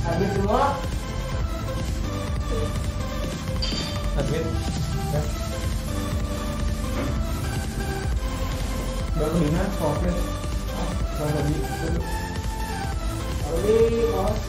Habis semua. Admin ya. Baru Dina oke. Baru di Bos.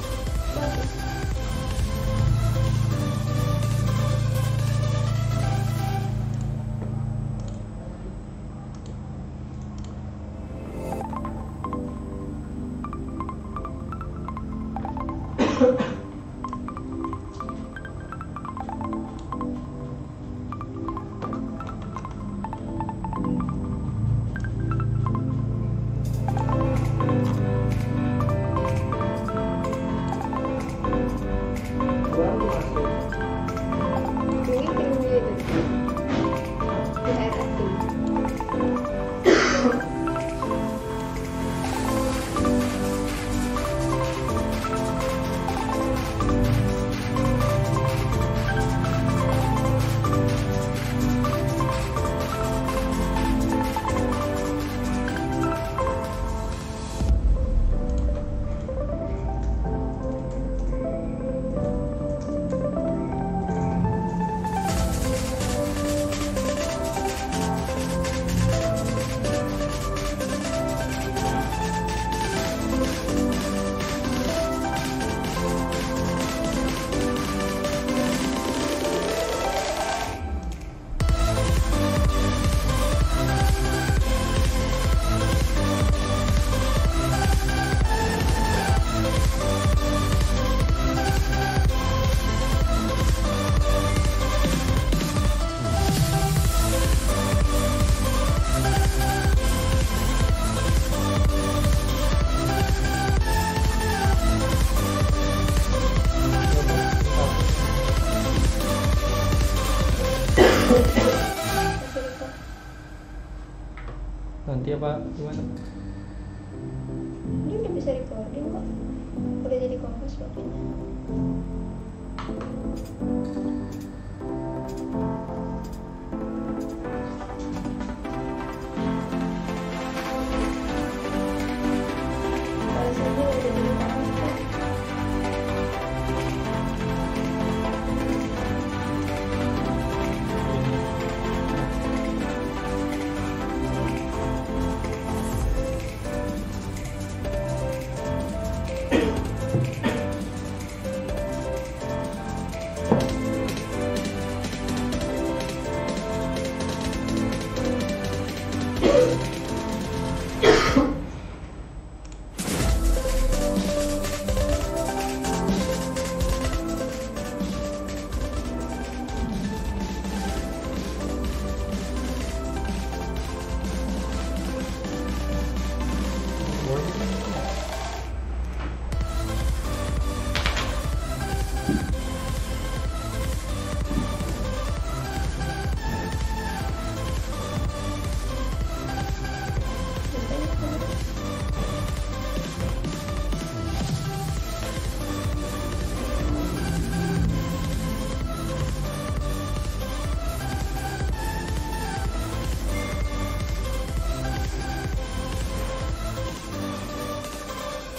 nanti apa gimana? Ini udah bisa recording kok. Udah jadi kompas pokoknya. Bahasanya udah jadi kompas.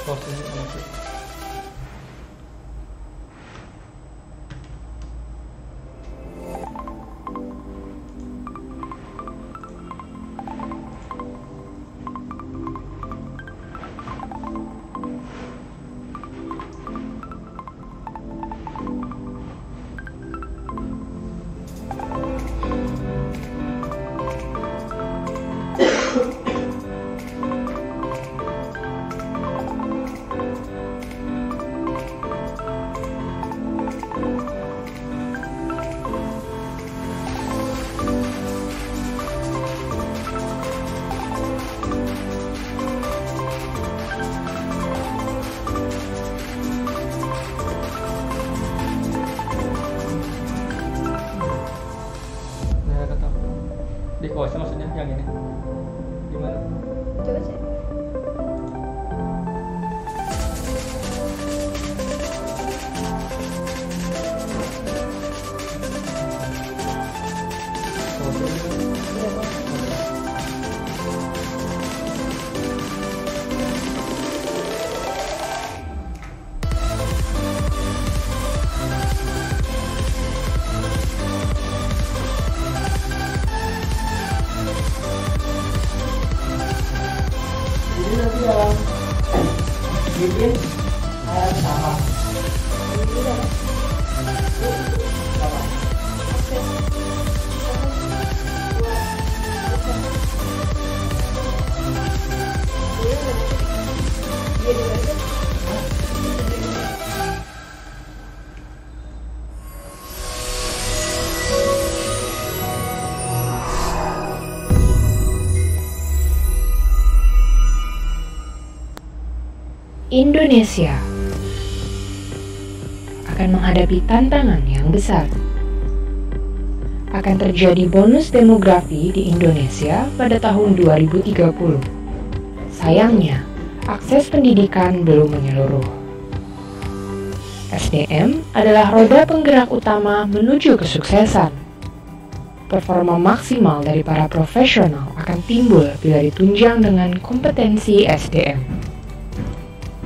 Close ini nanti. Di course maksudnya yang ini. Gimana? Coba cek. Jadi nanti dalam bikin ayat sama. Ini dalam Sama. akses. Dia juga ada. Indonesia akan menghadapi tantangan yang besar. Akan terjadi bonus demografi di Indonesia pada tahun 2030. Sayangnya, akses pendidikan belum menyeluruh. SDM adalah roda penggerak utama menuju kesuksesan. Performa maksimal dari para profesional akan timbul bila ditunjang dengan kompetensi SDM.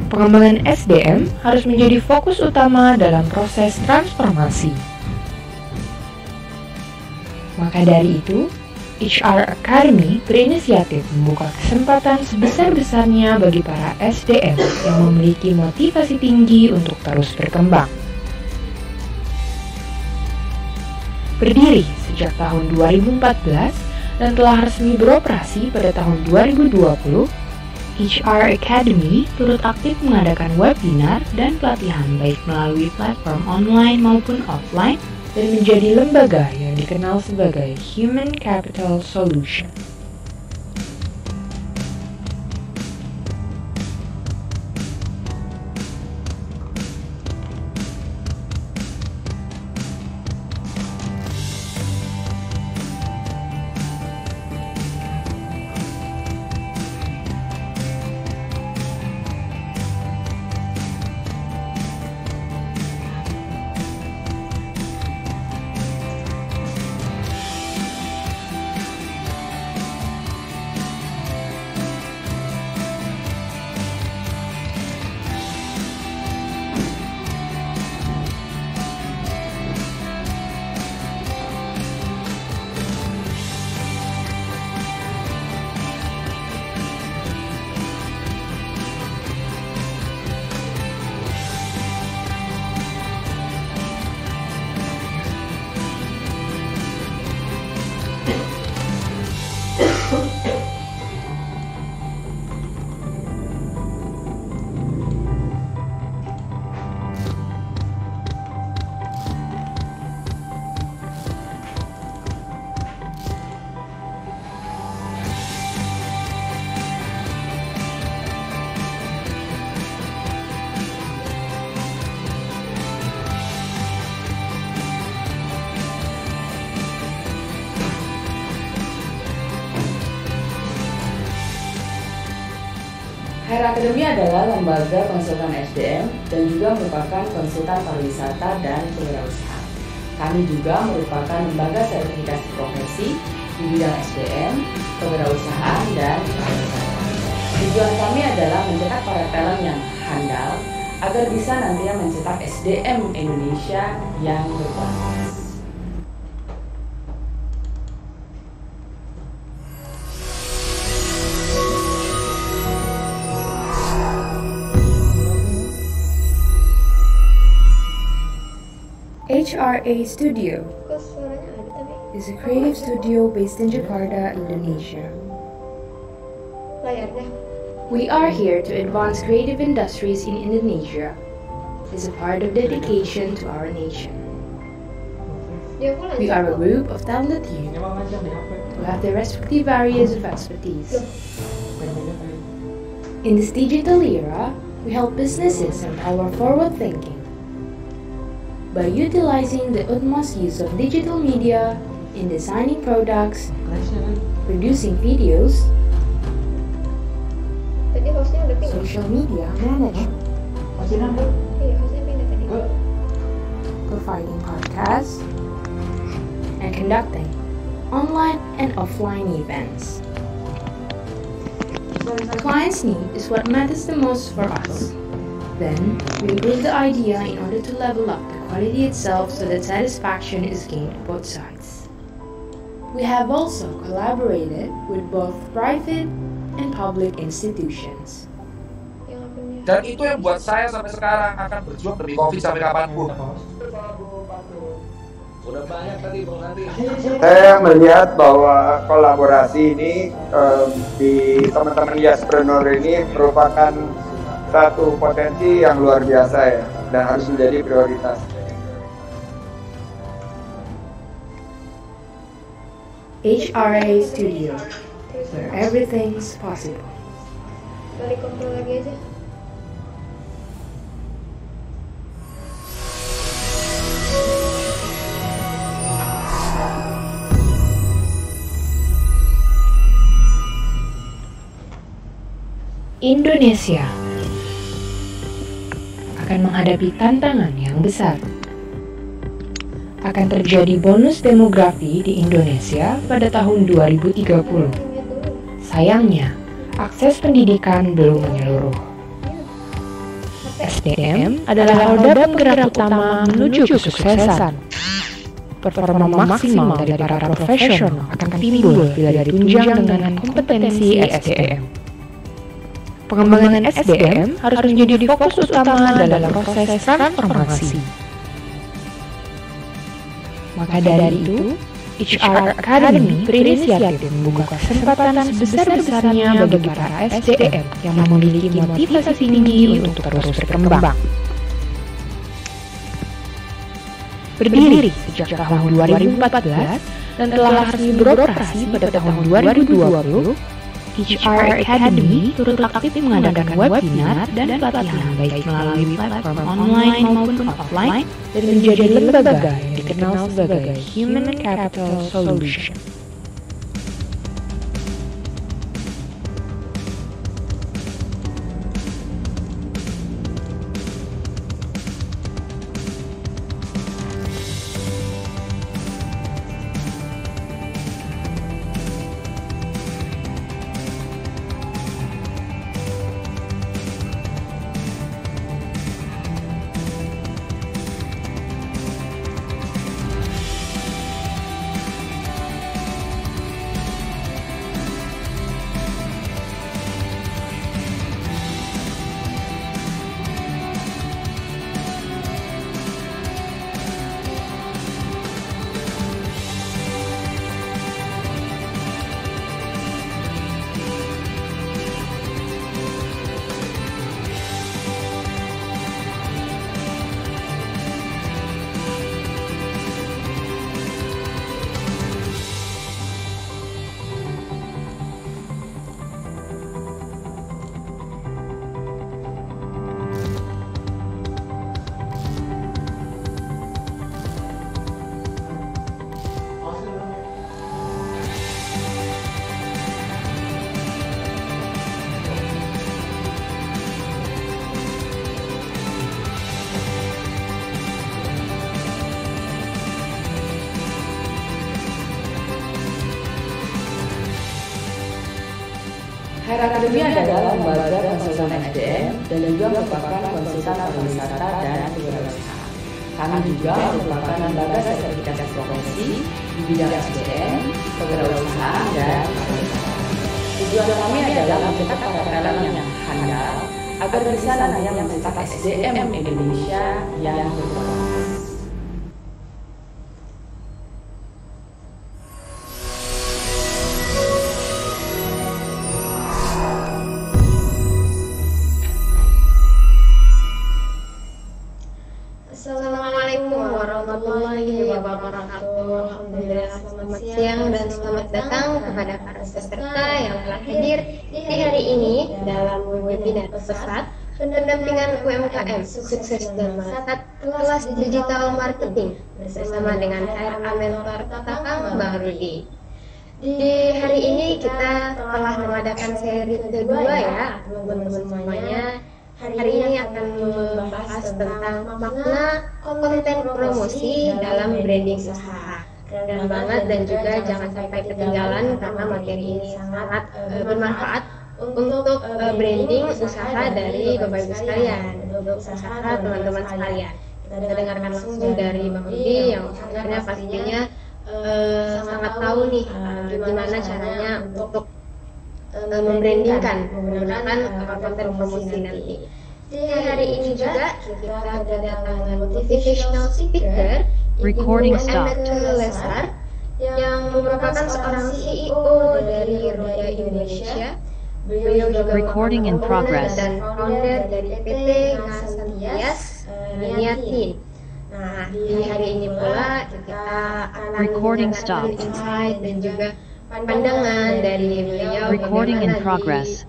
Pengembangan SDM harus menjadi fokus utama dalam proses transformasi. Maka dari itu, HR Academy berinisiatif membuka kesempatan sebesar-besarnya bagi para SDM yang memiliki motivasi tinggi untuk terus berkembang. Berdiri sejak tahun 2014 dan telah resmi beroperasi pada tahun 2020, HR Academy turut aktif mengadakan webinar dan pelatihan baik melalui platform online maupun offline dan menjadi lembaga yang dikenal sebagai Human Capital Solution. HR Academy adalah lembaga konsultan SDM dan juga merupakan konsultan pariwisata dan kewirausahaan. Kami juga merupakan lembaga sertifikasi profesi di bidang SDM, kewirausahaan, dan pariwisata. Tujuan kami adalah mencetak para talent yang handal agar bisa nantinya mencetak SDM Indonesia yang berkualitas. HRA Studio Kok suaranya ada tapi is a creative studio based in Jakarta, Indonesia. layar dah. We are here to advance creative industries in Indonesia. It's a part of dedication to our nation. Dia pun We are a group of talented youth Ini mah macam di HP. who have their respective areas of expertise. Beda-beda kayak. In this digital era, we help businesses empower forward thinking. By utilizing the utmost use of digital media, in designing products, Kelasnya kan. producing videos, Tadi hostnya udah pindah. social media management, Masih nambah. Iya, hostnya pindah tadi. providing podcasts, and conducting online and offline events. The client's need is what matters the most for us. Then, we improve the idea in order to level up the quality itself so that satisfaction is gained on both sides. We have also collaborated with both private and public institutions. Yang akunnya. Dan itu yang buat saya sampai sekarang akan berjuang demi COVID sampai kapanpun. Udah banyak tadi Bang Andi. Saya melihat bahwa kolaborasi ini di teman-teman Yaspreneur ini merupakan satu potensi yang luar biasa ya, dan harus menjadi prioritas. HRA Studio, where everything's possible. Balik kontrol lagi aja. Indonesia akan menghadapi tantangan yang besar. Akan terjadi bonus demografi di Indonesia pada tahun 2030. Lihat dulu. Sayangnya, akses pendidikan belum menyeluruh. SDM adalah roda penggerak utama menuju kesuksesan. Performa maksimal dari para profesional akan timbul bila ditunjang dengan kompetensi SDM. Pengembangan SDM harus menjadi fokus utama dalam proses transformasi. Maka dari itu, HR Academy berinisiatif membuka kesempatan sebesar-besarnya bagi para SDM yang memiliki motivasi tinggi untuk terus berkembang. Berdiri sejak tahun 2014 dan telah resmi beroperasi pada tahun 2020, HR Academy turut aktif mengadakan webinar dan pelatihan baik melalui platform online maupun offline dan menjadi lembaga yang dikenal sebagai Human Capital Solution. HR Academy adalah lembaga konsultan SDM dan juga merupakan konsultan pariwisata dan kewirausahaan. Kami juga merupakan lembaga sertifikasi profesi di bidang SDM, kewirausahaan, dan pariwisata. Tujuan kami adalah mencetak para talent yang handal agar bisa nantinya mencetak SDM Indonesia yang berkualitas. Assalamualaikum warahmatullahi wabarakatuh. Alhamdulillah, selamat siang dan selamat datang kepada para peserta yang telah hadir di hari ini dalam webinar pesat pendampingan UMKM sukses dan melesat kelas digital marketing bersama dengan HRA Mentor Tatang Bang Rudi. Di hari ini kita telah mengadakan seri kedua ya teman-teman semuanya. Hari ini akan membahas tentang makna konten promosi dalam branding usaha. Keren banget dan juga jangan sampai ketinggalan karena materi ini sangat bermanfaat untuk branding usaha dari Bapak Ibu sekalian, untuk usaha teman-teman sekalian. Kita dengarkan langsung dari Bang Rudi yang akhirnya pastinya sangat tahu nih gimana caranya untuk membrandingkan menggunakan konten promosi nanti. Di hari ini juga kita kedatangan motivational speaker Recording Ibu stop. Anneke Lesar yang merupakan seorang CEO dari Roda Indonesia. Beliau juga Recording in merupakan progress. dan founder dari PT Ngasantias Niatin. Nah, di hari ini pula kita akan Recording mendengarkan stopped. insight dan juga pandangan dari beliau Recording in bagaimana progress.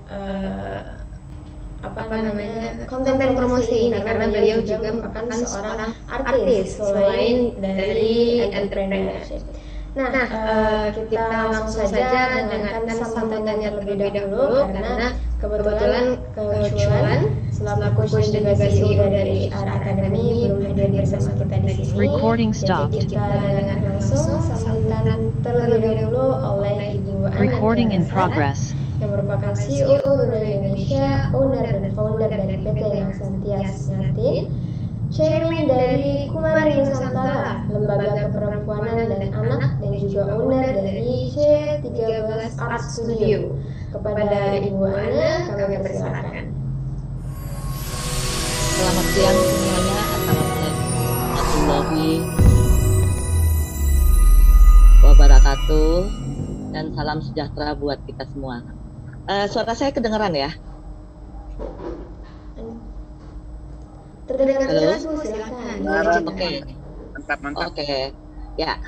konten promosi ini karena beliau juga merupakan seorang artis selain dari entrepreneurship. Nah, kita langsung saja dengarkan sambutannya terlebih dahulu karena kebetulan kecuan selaku coach dan juga CEO dari HR Academy belum hadir bersama kita di sini. Recording Jadi stopped. kita dengarkan langsung sambutan terlebih dahulu oleh Ibu Anneke Recording in Lesar progress. yang merupakan CEO Roda Indonesia, owner dan founder dari PT Ngasantias Niatin, chairman dari Kumari Nusantara, lembaga keperempuanan dan anak, dan juga owner dari C13 Art Studio. Kepada Ibu Ana, kami persilakan. Selamat siang semuanya. Assalamualaikum warahmatullahi wabarakatuh dan salam sejahtera buat kita semua. Suara saya kedengeran ya? Terdengar Halo? jelas, Bu, silakan. Oke. Mantap. Oke. Ya.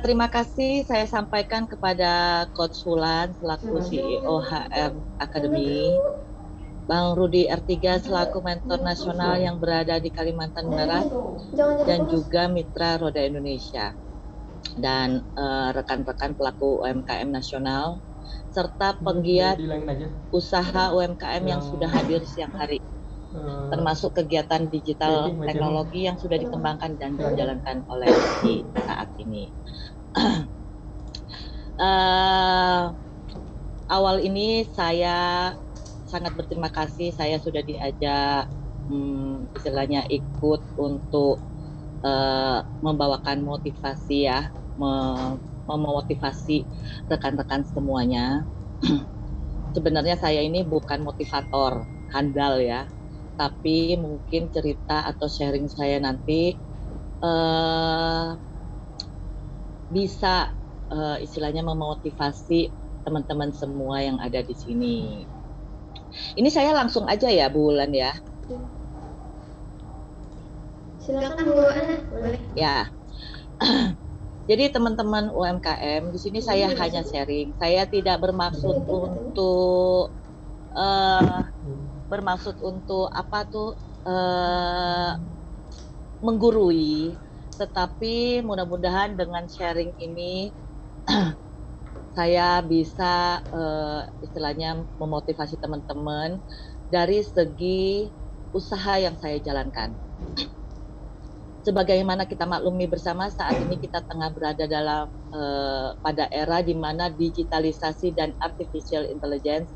Terima kasih saya sampaikan kepada Coach Wulan selaku CEO HR Academy, Bang Rudi R3 selaku mentor nasional yang berada di Kalimantan Barat, dan juga mitra Roda Indonesia, dan rekan-rekan pelaku UMKM nasional, serta penggiat Dihilangin aja. usaha UMKM yang sudah hadir siang hari, termasuk kegiatan digital teknologi yang sudah dikembangkan dan dijalankan oleh di saat ini. Awal ini saya sangat berterima kasih, saya sudah diajak istilahnya ikut untuk membawakan motivasi ya, memotivasi rekan-rekan semuanya. Sebenarnya saya ini bukan motivator handal ya, tapi mungkin cerita atau sharing saya nanti bisa istilahnya memotivasi teman-teman semua yang ada di sini. Ini saya langsung aja ya Bu Wulan ya. Silakan Bu Ana, boleh. Ya. Jadi teman-teman UMKM di sini saya hanya sharing. Saya tidak bermaksud untuk menggurui, tetapi mudah-mudahan dengan sharing ini saya bisa istilahnya memotivasi teman-teman dari segi usaha yang saya jalankan. Sebagaimana kita maklumi bersama, saat ini kita tengah berada dalam pada era di mana digitalisasi dan artificial intelligence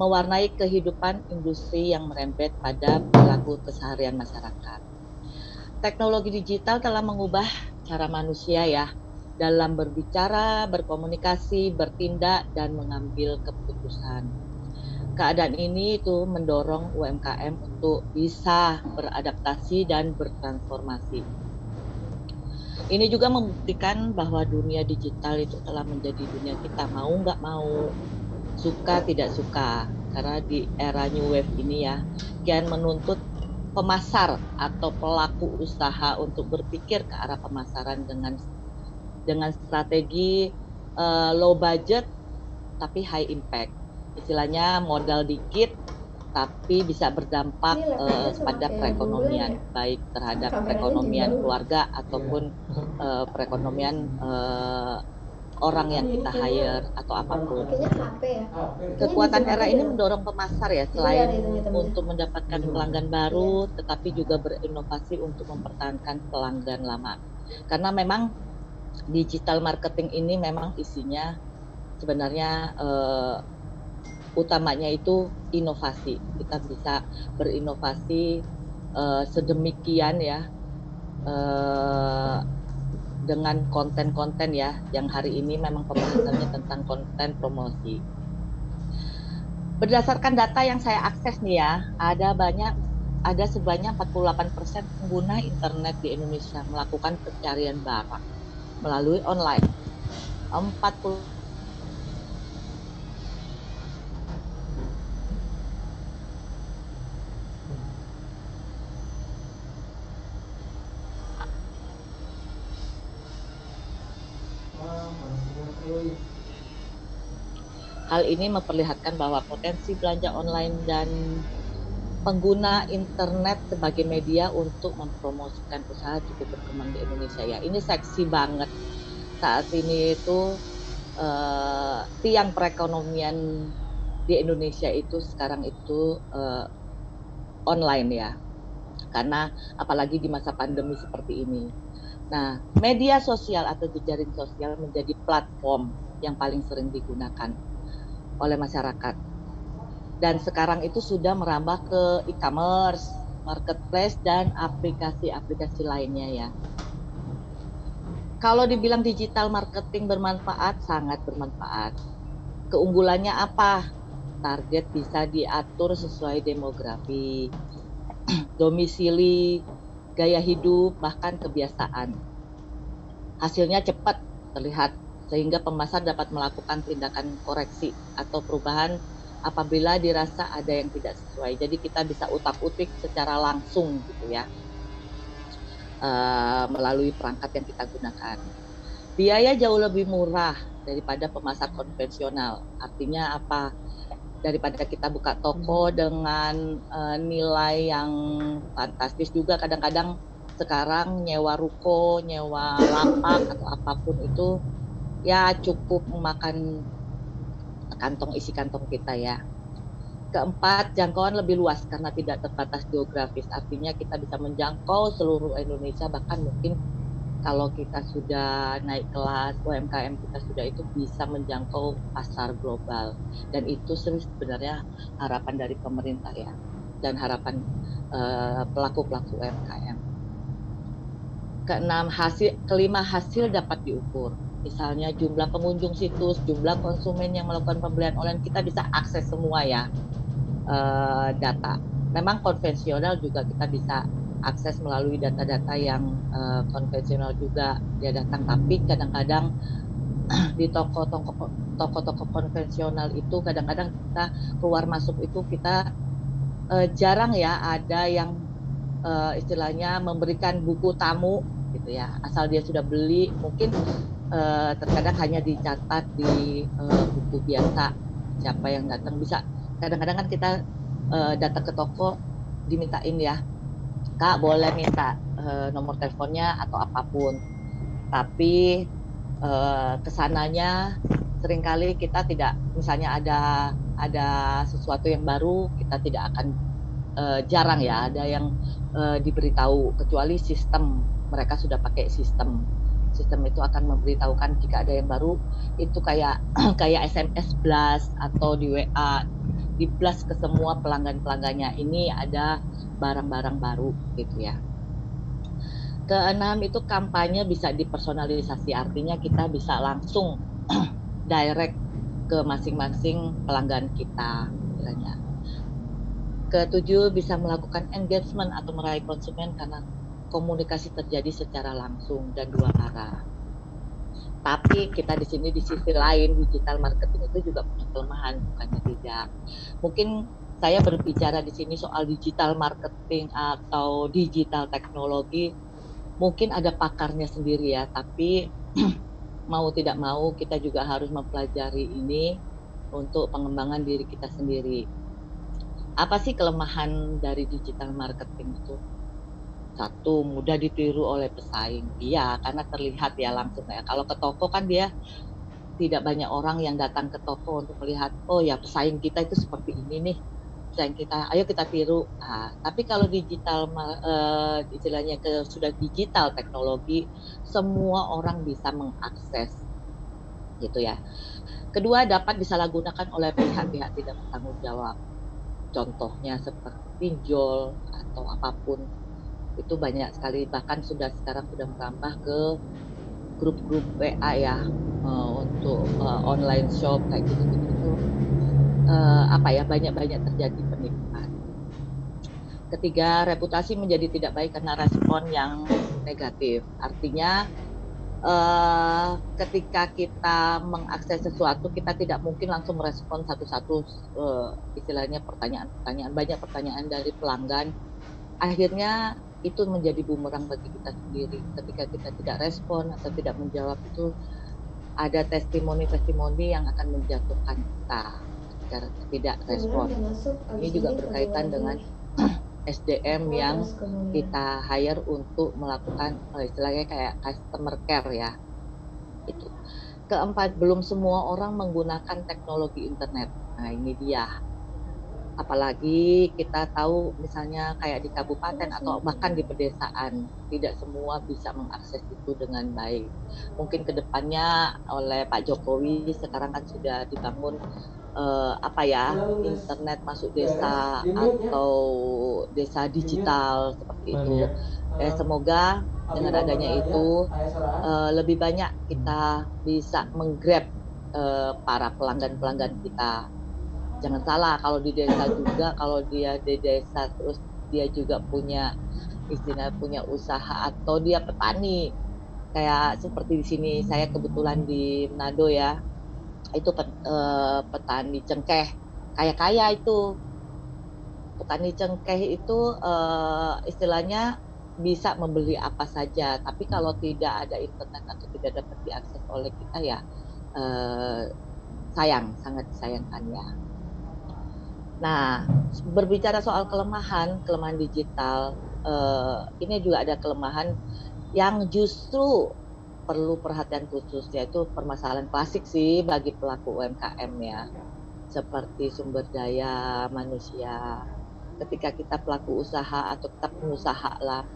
mewarnai kehidupan industri yang merembet pada perilaku keseharian masyarakat. Teknologi digital telah mengubah cara manusia ya dalam berbicara, berkomunikasi, bertindak, dan mengambil keputusan. Keadaan ini itu mendorong UMKM untuk bisa beradaptasi dan bertransformasi. Ini juga membuktikan bahwa dunia digital itu telah menjadi dunia kita, mau nggak mau, suka tidak suka. Karena di era new wave ini ya, kian menuntut pemasar atau pelaku usaha untuk berpikir ke arah pemasaran dengan strategi low budget tapi high impact. Istilahnya modal dikit tapi bisa berdampak pada perekonomian, baik terhadap perekonomian keluarga ataupun perekonomian orang yang kita hire atau apapun. Kekuatan era ini mendorong pemasar ya, selain untuk mendapatkan pelanggan baru, tetapi juga berinovasi untuk mempertahankan pelanggan lama. Karena memang digital marketing ini memang isinya sebenarnya utamanya itu inovasi. Kita bisa berinovasi sedemikian ya dengan konten-konten ya, yang hari ini memang pembahasannya tentang konten promosi. Berdasarkan data yang saya akses nih ya, ada sebanyak 48% pengguna internet di Indonesia melakukan pencarian barang melalui online. 40 Hal ini memperlihatkan bahwa potensi belanja online dan pengguna internet sebagai media untuk mempromosikan usaha cukup berkembang di Indonesia ya. Ini seksi banget. Saat ini itu tiang perekonomian di Indonesia itu sekarang itu online ya. Karena apalagi di masa pandemi seperti ini. Nah, media sosial atau jejaring sosial menjadi platform yang paling sering digunakan oleh masyarakat. Dan sekarang itu sudah merambah ke e-commerce, marketplace, dan aplikasi-aplikasi lainnya ya. Kalau dibilang digital marketing bermanfaat, sangat bermanfaat. Keunggulannya apa? Target bisa diatur sesuai demografi, domisili, gaya hidup, bahkan kebiasaan. Hasilnya cepat terlihat, sehingga pemasar dapat melakukan tindakan koreksi atau perubahan apabila dirasa ada yang tidak sesuai. Jadi kita bisa utak-utik secara langsung gitu ya, melalui perangkat yang kita gunakan. Biaya jauh lebih murah daripada pemasar konvensional. Artinya apa? Daripada kita buka toko dengan nilai yang fantastis, juga kadang-kadang sekarang nyewa ruko, nyewa lapak atau apapun itu ya cukup memakan isi kantong kita ya. Keempat, jangkauan lebih luas karena tidak terbatas geografis. Artinya kita bisa menjangkau seluruh Indonesia, bahkan mungkin kalau kita sudah naik kelas, UMKM kita sudah itu bisa menjangkau pasar global. Dan itu sebenarnya harapan dari pemerintah ya, dan harapan pelaku-pelaku UMKM. Kelima, hasil dapat diukur. Misalnya jumlah pengunjung situs, jumlah konsumen yang melakukan pembelian online, kita bisa akses semua ya data. Memang konvensional juga kita bisa akses melalui data-data yang konvensional juga dia datang, tapi kadang-kadang di toko-toko konvensional itu kadang-kadang kita keluar masuk itu kita jarang ya ada yang istilahnya memberikan buku tamu gitu ya, asal dia sudah beli mungkin terkadang hanya dicatat di buku biasa siapa yang datang. Bisa kadang-kadang kan kita datang ke toko dimintain ya, Kak boleh minta nomor teleponnya atau apapun, tapi kesananya seringkali kita tidak, misalnya ada sesuatu yang baru kita tidak akan jarang ya ada yang diberitahu, kecuali sistem mereka sudah pakai sistem itu akan memberitahukan jika ada yang baru, itu kayak SMS blast atau di WA di blast ke semua pelanggan-pelanggannya, ini ada barang-barang baru gitu ya. Keenam itu kampanye bisa dipersonalisasi, artinya kita bisa langsung direct ke masing-masing pelanggan kita istilahnya. Ketujuh, bisa melakukan engagement atau meraih konsumen karena komunikasi terjadi secara langsung dan dua arah. Tapi kita di sini di sisi lain digital marketing itu juga punya kelemahan, bukannya tidak. Mungkin saya berbicara di sini soal digital marketing atau digital teknologi, mungkin ada pakarnya sendiri ya, tapi mau tidak mau kita juga harus mempelajari ini untuk pengembangan diri kita sendiri. Apa sih kelemahan dari digital marketing itu? Satu, mudah ditiru oleh pesaing. Iya, karena terlihat ya langsung ya. Kalau ke toko kan dia tidak banyak orang yang datang ke toko untuk melihat, oh ya pesaing kita itu seperti ini nih, pesaing kita, ayo kita tiru. Nah, tapi kalau digital, istilahnya sudah digital teknologi, semua orang bisa mengakses, gitu ya. Kedua, dapat disalahgunakan oleh pihak-pihak tidak bertanggung jawab. Contohnya seperti pinjol atau apapun, itu banyak sekali, bahkan sekarang sudah merambah ke grup-grup WA ya, untuk online shop kayak gitu-gitu. Banyak terjadi penipuan. Ketiga, reputasi menjadi tidak baik karena respon yang negatif. Artinya ketika kita mengakses sesuatu, kita tidak mungkin langsung merespon satu-satu, istilahnya pertanyaan-pertanyaan, banyak pertanyaan dari pelanggan. Akhirnya itu menjadi bumerang bagi kita sendiri. Ketika kita tidak respon atau tidak menjawab, itu ada testimoni-testimoni yang akan menjatuhkan kita ketika tidak respon. Ini juga berkaitan dengan SDM yang kita hire untuk melakukan istilahnya kayak customer care ya. Itu. Keempat, belum semua orang menggunakan teknologi internet. Nah, ini dia. Apalagi kita tahu misalnya kayak di kabupaten atau bahkan di pedesaan, tidak semua bisa mengakses itu dengan baik. Mungkin kedepannya oleh Pak Jokowi sekarang kan sudah dibangun internet masuk desa atau desa digital seperti itu. Semoga dengan adanya itu lebih banyak kita bisa menggrab para pelanggan-pelanggan kita. Jangan salah, kalau di desa juga, kalau dia di desa terus dia juga punya usaha atau dia petani, kayak seperti di sini saya kebetulan di Manado ya, itu petani cengkeh, kaya itu petani cengkeh itu istilahnya bisa membeli apa saja, tapi kalau tidak ada internet atau tidak dapat diakses oleh kita ya sangat disayangkan ya. Nah, berbicara soal kelemahan digital, ini juga ada kelemahan yang justru perlu perhatian khusus, yaitu permasalahan klasik sih bagi pelaku UMKM ya, seperti sumber daya manusia. Ketika kita pelaku usaha atau kita pengusaha lah,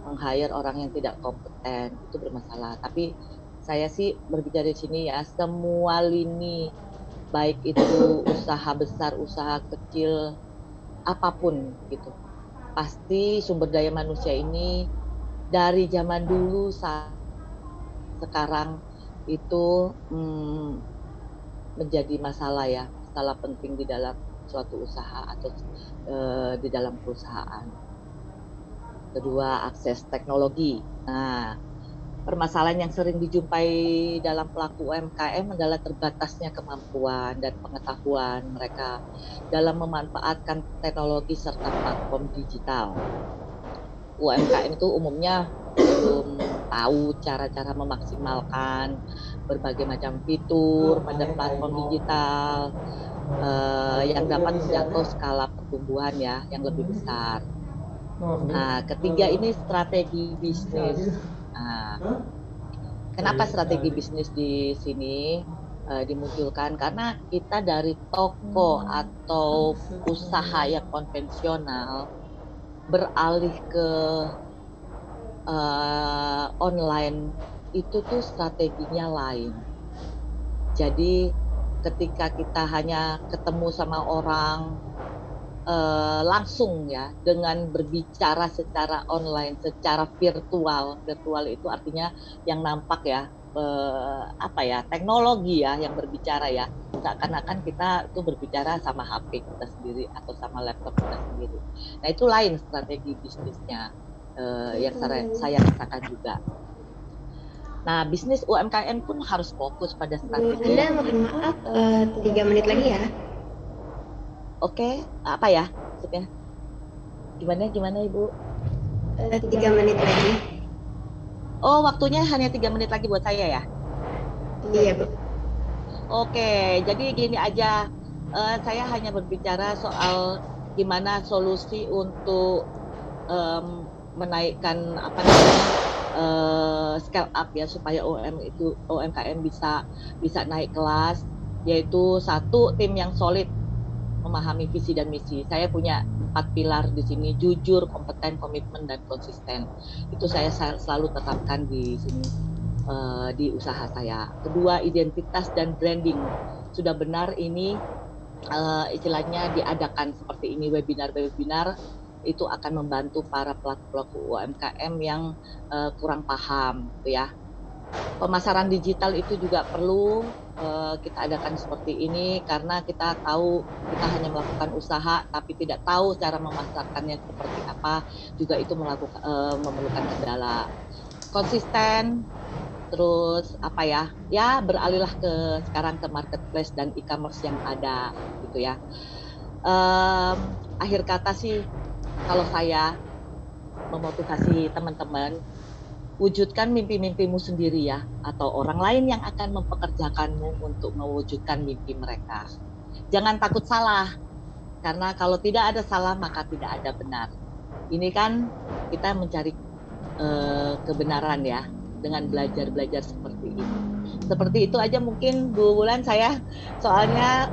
meng-hire orang yang tidak kompeten, itu bermasalah. Tapi saya sih berbicara di sini ya, semua lini, baik itu usaha besar, usaha kecil, apapun gitu. Pasti sumber daya manusia ini dari zaman dulu sekarang itu menjadi masalah ya, masalah penting di dalam suatu usaha atau di dalam perusahaan. Kedua, akses teknologi. Nah, permasalahan yang sering dijumpai dalam pelaku UMKM adalah terbatasnya kemampuan dan pengetahuan mereka dalam memanfaatkan teknologi serta platform digital. UMKM itu umumnya belum tahu cara-cara memaksimalkan berbagai macam fitur pada platform digital yang dapat menjangkau skala pertumbuhan ya yang lebih besar. Nah, ketiga ini strategi bisnis. Nah, kenapa strategi bisnis di sini dimunculkan? Karena kita dari toko atau usaha yang konvensional beralih ke online, itu tuh strateginya lain. Jadi ketika kita hanya ketemu sama orang langsung ya, dengan berbicara secara online, secara virtual itu artinya yang nampak ya, teknologi ya yang berbicara ya, seakan-akan kita itu berbicara sama HP kita sendiri atau sama laptop kita sendiri. Nah, itu lain strategi bisnisnya yang saya rasakan juga. Nah, bisnis UMKM pun harus fokus pada strategi. Anda mohon maaf, 3 menit lagi ya. Oke, apa ya maksudnya? Gimana Ibu? 3 menit lagi. Oh, waktunya hanya 3 menit lagi buat saya ya? Iya, Bu. Oke, jadi gini aja, saya hanya berbicara soal gimana solusi untuk menaikkan apa namanya scale up ya, supaya UMKM bisa naik kelas, yaitu satu, tim yang solid memahami visi dan misi. Saya punya 4 pilar di sini: jujur, kompeten, komitmen, dan konsisten. Itu saya selalu tetapkan di sini di usaha saya. Kedua, identitas dan branding. Sudah benar ini istilahnya diadakan seperti ini, webinar itu akan membantu para pelaku UMKM yang kurang paham, gitu ya. Pemasaran digital itu juga perlu kita adakan seperti ini, karena kita tahu kita hanya melakukan usaha tapi tidak tahu cara memasarkannya seperti apa, juga itu memerlukan kendala. Konsisten, terus apa ya beralihlah sekarang ke marketplace dan e-commerce yang ada, gitu ya. Akhir kata sih, kalau saya memotivasi teman-teman, wujudkan mimpi-mimpimu sendiri ya, atau orang lain yang akan mempekerjakanmu untuk mewujudkan mimpi mereka. Jangan takut salah, karena kalau tidak ada salah maka tidak ada benar. Ini kan kita mencari kebenaran ya, dengan belajar seperti ini. Seperti itu aja mungkin Bu Wulan saya, soalnya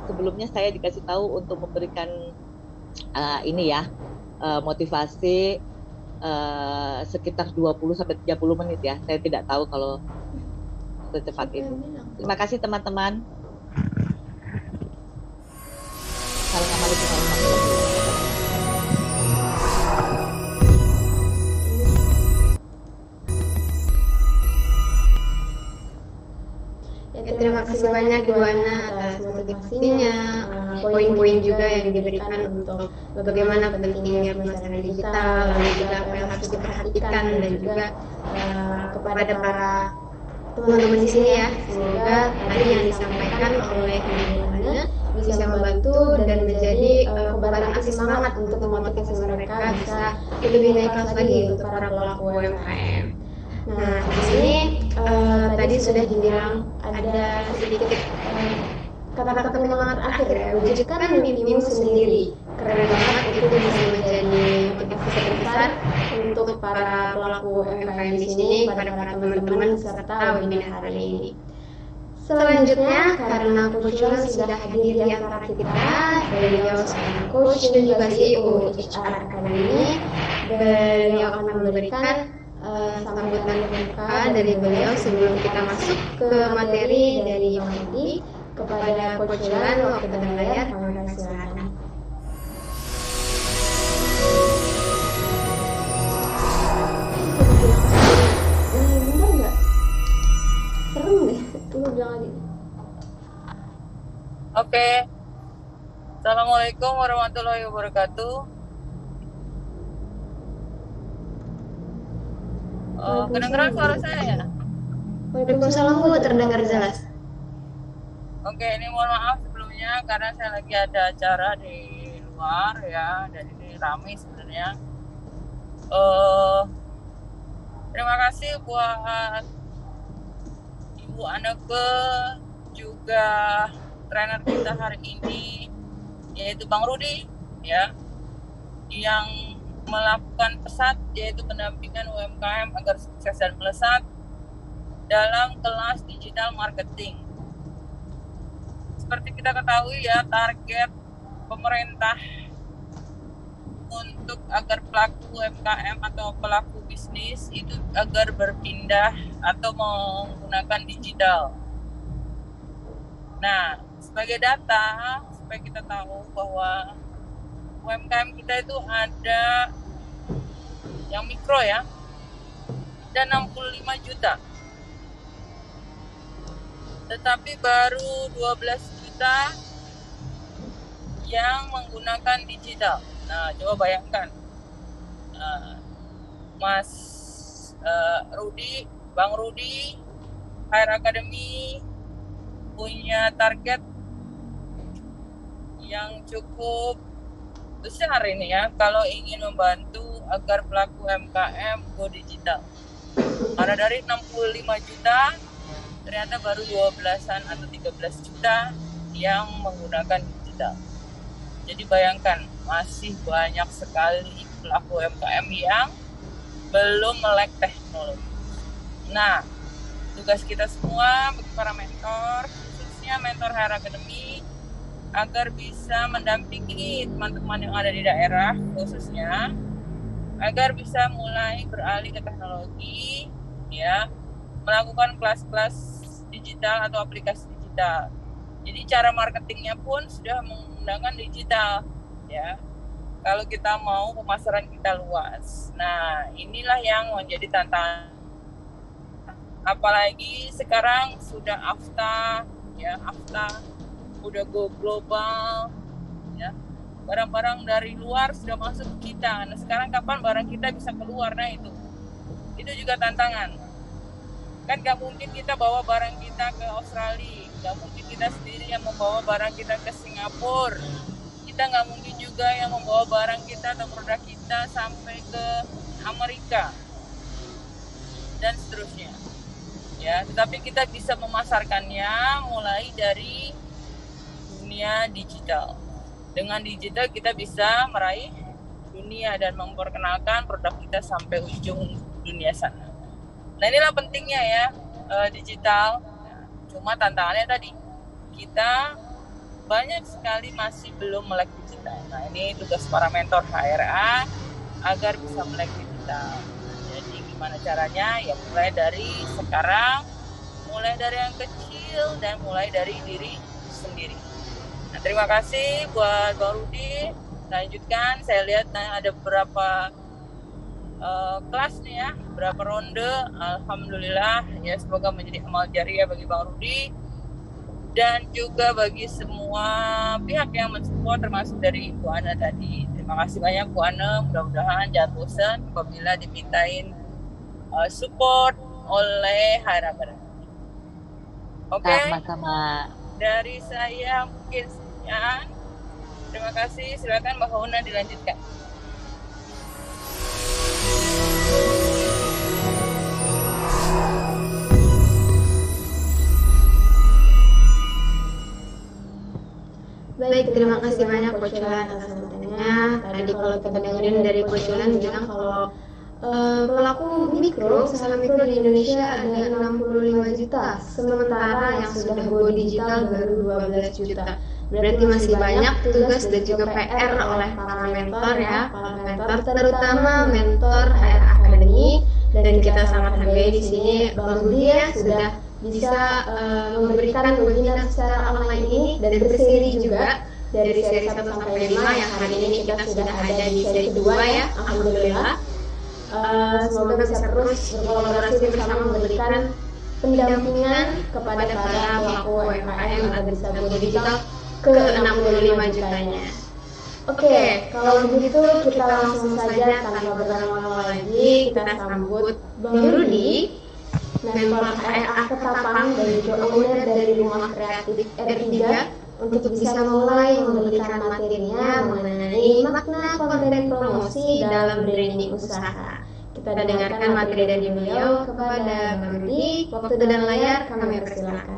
sebelumnya saya dikasih tahu untuk memberikan ini ya, motivasi sekitar 20-30 menit ya. Saya tidak tahu kalau secepat itu. Terima kasih teman-teman. Assalamualaikum warahmatullahi wabarakatuh. Terima kasih banyak Bu Ana atas motivasinya, poin-poin juga yang diberikan untuk bagaimana pentingnya pemasaran digital, lalu juga apa yang harus diperhatikan, dan juga kepada para teman-teman di sini ya. Semoga tadi yang disampaikan oleh Bu Ana bisa membantu dan menjadi kobaran api semangat untuk memotivasi mereka bisa lebih naik kelas lagi untuk para pelaku UMKM. Nah, di sini tadi sudah dibilang ada sedikit kata-kata penyemangat akhir ya, wujudkan mimpimu sendiri. Keren banget, itu bisa menjadi motivasi terbesar untuk para pelaku UMKM di sini, pada para teman-teman serta webinar hari ini. Selanjutnya, karena Coach Wulan sudah hadir di antara kita, beliau seorang coach dan juga CEO HR Academy, beliau akan memberikan sambutan pembuka dari beliau sebelum kita masuk ke materi dari yang tadi. Kepada Coach Wulan, waktu berlayar, kami silakan. Bener nggak? Serem deh, lu bilang lagi. Oke. Assalamualaikum warahmatullahi wabarakatuh. Kedengeran suara saya ya? Waalaikumsalam Bu, terdengar jelas. Oke, ini mohon maaf sebelumnya karena saya lagi ada acara di luar ya, dan ini ramai sebenarnya. Terima kasih buat Ibu Anneke, juga trainer kita hari ini, yaitu Bang Rudi ya, yang melakukan pesat, yaitu pendampingan UMKM agar sukses dan melesat dalam kelas digital marketing. Seperti kita ketahui ya, target pemerintah untuk agar pelaku UMKM atau pelaku bisnis itu agar berpindah atau menggunakan digital. Nah, sebagai data, supaya kita tahu bahwa UMKM kita itu ada yang mikro ya, dan 65 juta. Tetapi baru 12 juta yang menggunakan digital. Nah, coba bayangkan, Mas Rudi, Bang Rudi, HR Academy punya target yang cukup besar ini ya, kalau ingin membantu agar pelaku UMKM go digital. Karena dari 65 juta, ternyata baru 12-an atau 13 juta yang menggunakan digital. Jadi bayangkan, masih banyak sekali pelaku UMKM yang belum melek teknologi. Nah, tugas kita semua bagi para mentor, khususnya mentor HR Academy, agar bisa mendampingi teman-teman yang ada di daerah khususnya, agar bisa mulai beralih ke teknologi, ya, melakukan kelas-kelas digital atau aplikasi digital. Jadi cara marketingnya pun sudah menggunakan digital, ya. Kalau kita mau pemasaran kita luas. Nah, inilah yang menjadi tantangan. Apalagi sekarang sudah AFTA, ya, AFTA udah go global, ya. Barang-barang dari luar sudah masuk ke kita. Nah, sekarang kapan barang kita bisa keluar? Nah, itu juga tantangan. Kan gak mungkin kita bawa barang kita ke Australia, gak mungkin kita sendiri yang membawa barang kita ke Singapura, kita gak mungkin juga yang membawa barang kita atau produk kita sampai ke Amerika, dan seterusnya. Ya, tetapi kita bisa memasarkannya mulai dari dunia digital. Dengan digital kita bisa meraih dunia dan memperkenalkan produk kita sampai ujung dunia sana. Nah, inilah pentingnya ya digital. Cuma tantangannya tadi, kita banyak sekali masih belum melek digital. Nah, ini tugas para mentor HRA agar bisa melek digital. Jadi gimana caranya? Ya mulai dari sekarang, mulai dari yang kecil dan mulai dari diri sendiri. Nah, terima kasih buat Bang Rudi. Lanjutkan, saya lihat ada beberapa kelas nih ya, berapa ronde. Alhamdulillah ya, semoga menjadi amal jariah bagi Bang Rudi dan juga bagi semua pihak yang mensupport, termasuk dari Bu Ana tadi. Terima kasih banyak Bu Ana, mudah-mudahan jangan bosan apabila dimintain support oleh HR Academy. Oke, sama-sama. Dari saya mungkin sekian. Terima kasih, silakan Mbak Hona dilanjutkan. Baik, terima kasih banyak Coach Ulan atas sambutannya. Tadi kalau kita dengerin dari Coach Ulan bilang kalau pelaku mikro, usaha mikro di Indonesia ada 65 juta, sementara yang sudah go digital baru 12 juta. Berarti masih banyak tugas dan juga PR oleh para mentor ya, para mentor, terutama mentor HR Academy. Dan kita sangat hargai di sini Bang Rudi ya, sudah bisa memberikan webinar secara online ini dan berseri juga dari seri 1 sampai 5 yang hari ini kita sudah ada di seri kedua ya, alhamdulillah. Semoga bisa terus berkolaborasi bersama memberikan pendampingan kepada para pelaku UMKM agar bisa go digital ke 65 jutanya. Oke, kalau begitu kita langsung saja tanpa berlama-lama lagi kita sambut Bang Rudi, mentor HRA Ketapang dan juga owner dari Rumah Kreatif R3 untuk bisa mulai memberikan materinya mengenai makna konten promosi dalam branding usaha. Kita dengarkan materi dari beliau kepada Bang Rudi. Waktu dan layar kami persilakan.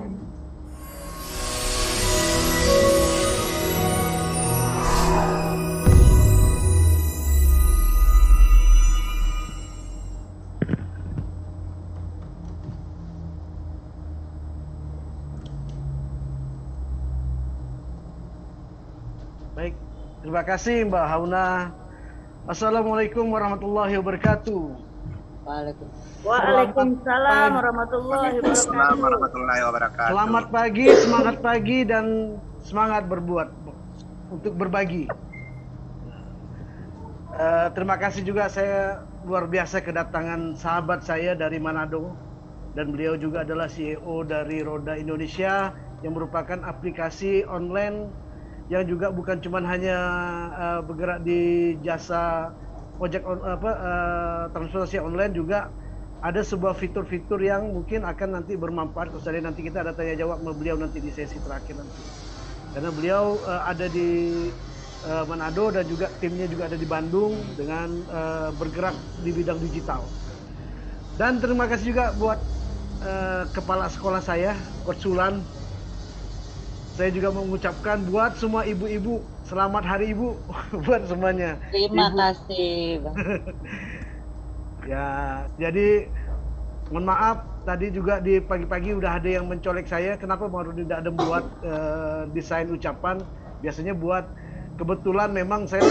Baik, terima kasih Mbak Hauna. Assalamualaikum warahmatullahi wabarakatuh. Waalaikumsalam warahmatullahi wabarakatuh. Selamat pagi, semangat pagi dan semangat berbuat untuk berbagi. Terima kasih juga, saya luar biasa kedatangan sahabat saya dari Manado dan beliau juga adalah CEO dari Roda Indonesia yang merupakan aplikasi online yang juga bukan cuma hanya bergerak di jasa ojek transportasi online, juga ada sebuah fitur-fitur yang mungkin akan nanti bermanfaat. Kalau nanti kita ada tanya jawab sama beliau nanti di sesi terakhir nanti, karena beliau ada di Manado dan juga timnya juga ada di Bandung dengan bergerak di bidang digital. Dan terima kasih juga buat kepala sekolah saya, Coach Sulan. Saya juga mengucapkan buat semua ibu-ibu selamat Hari Ibu buat semuanya. Terima Ibu. kasih, Bang. Ya, jadi mohon maaf tadi juga di pagi-pagi udah ada yang mencolek saya. Kenapa baru tidak ada buat desain ucapan? Biasanya buat kebetulan memang saya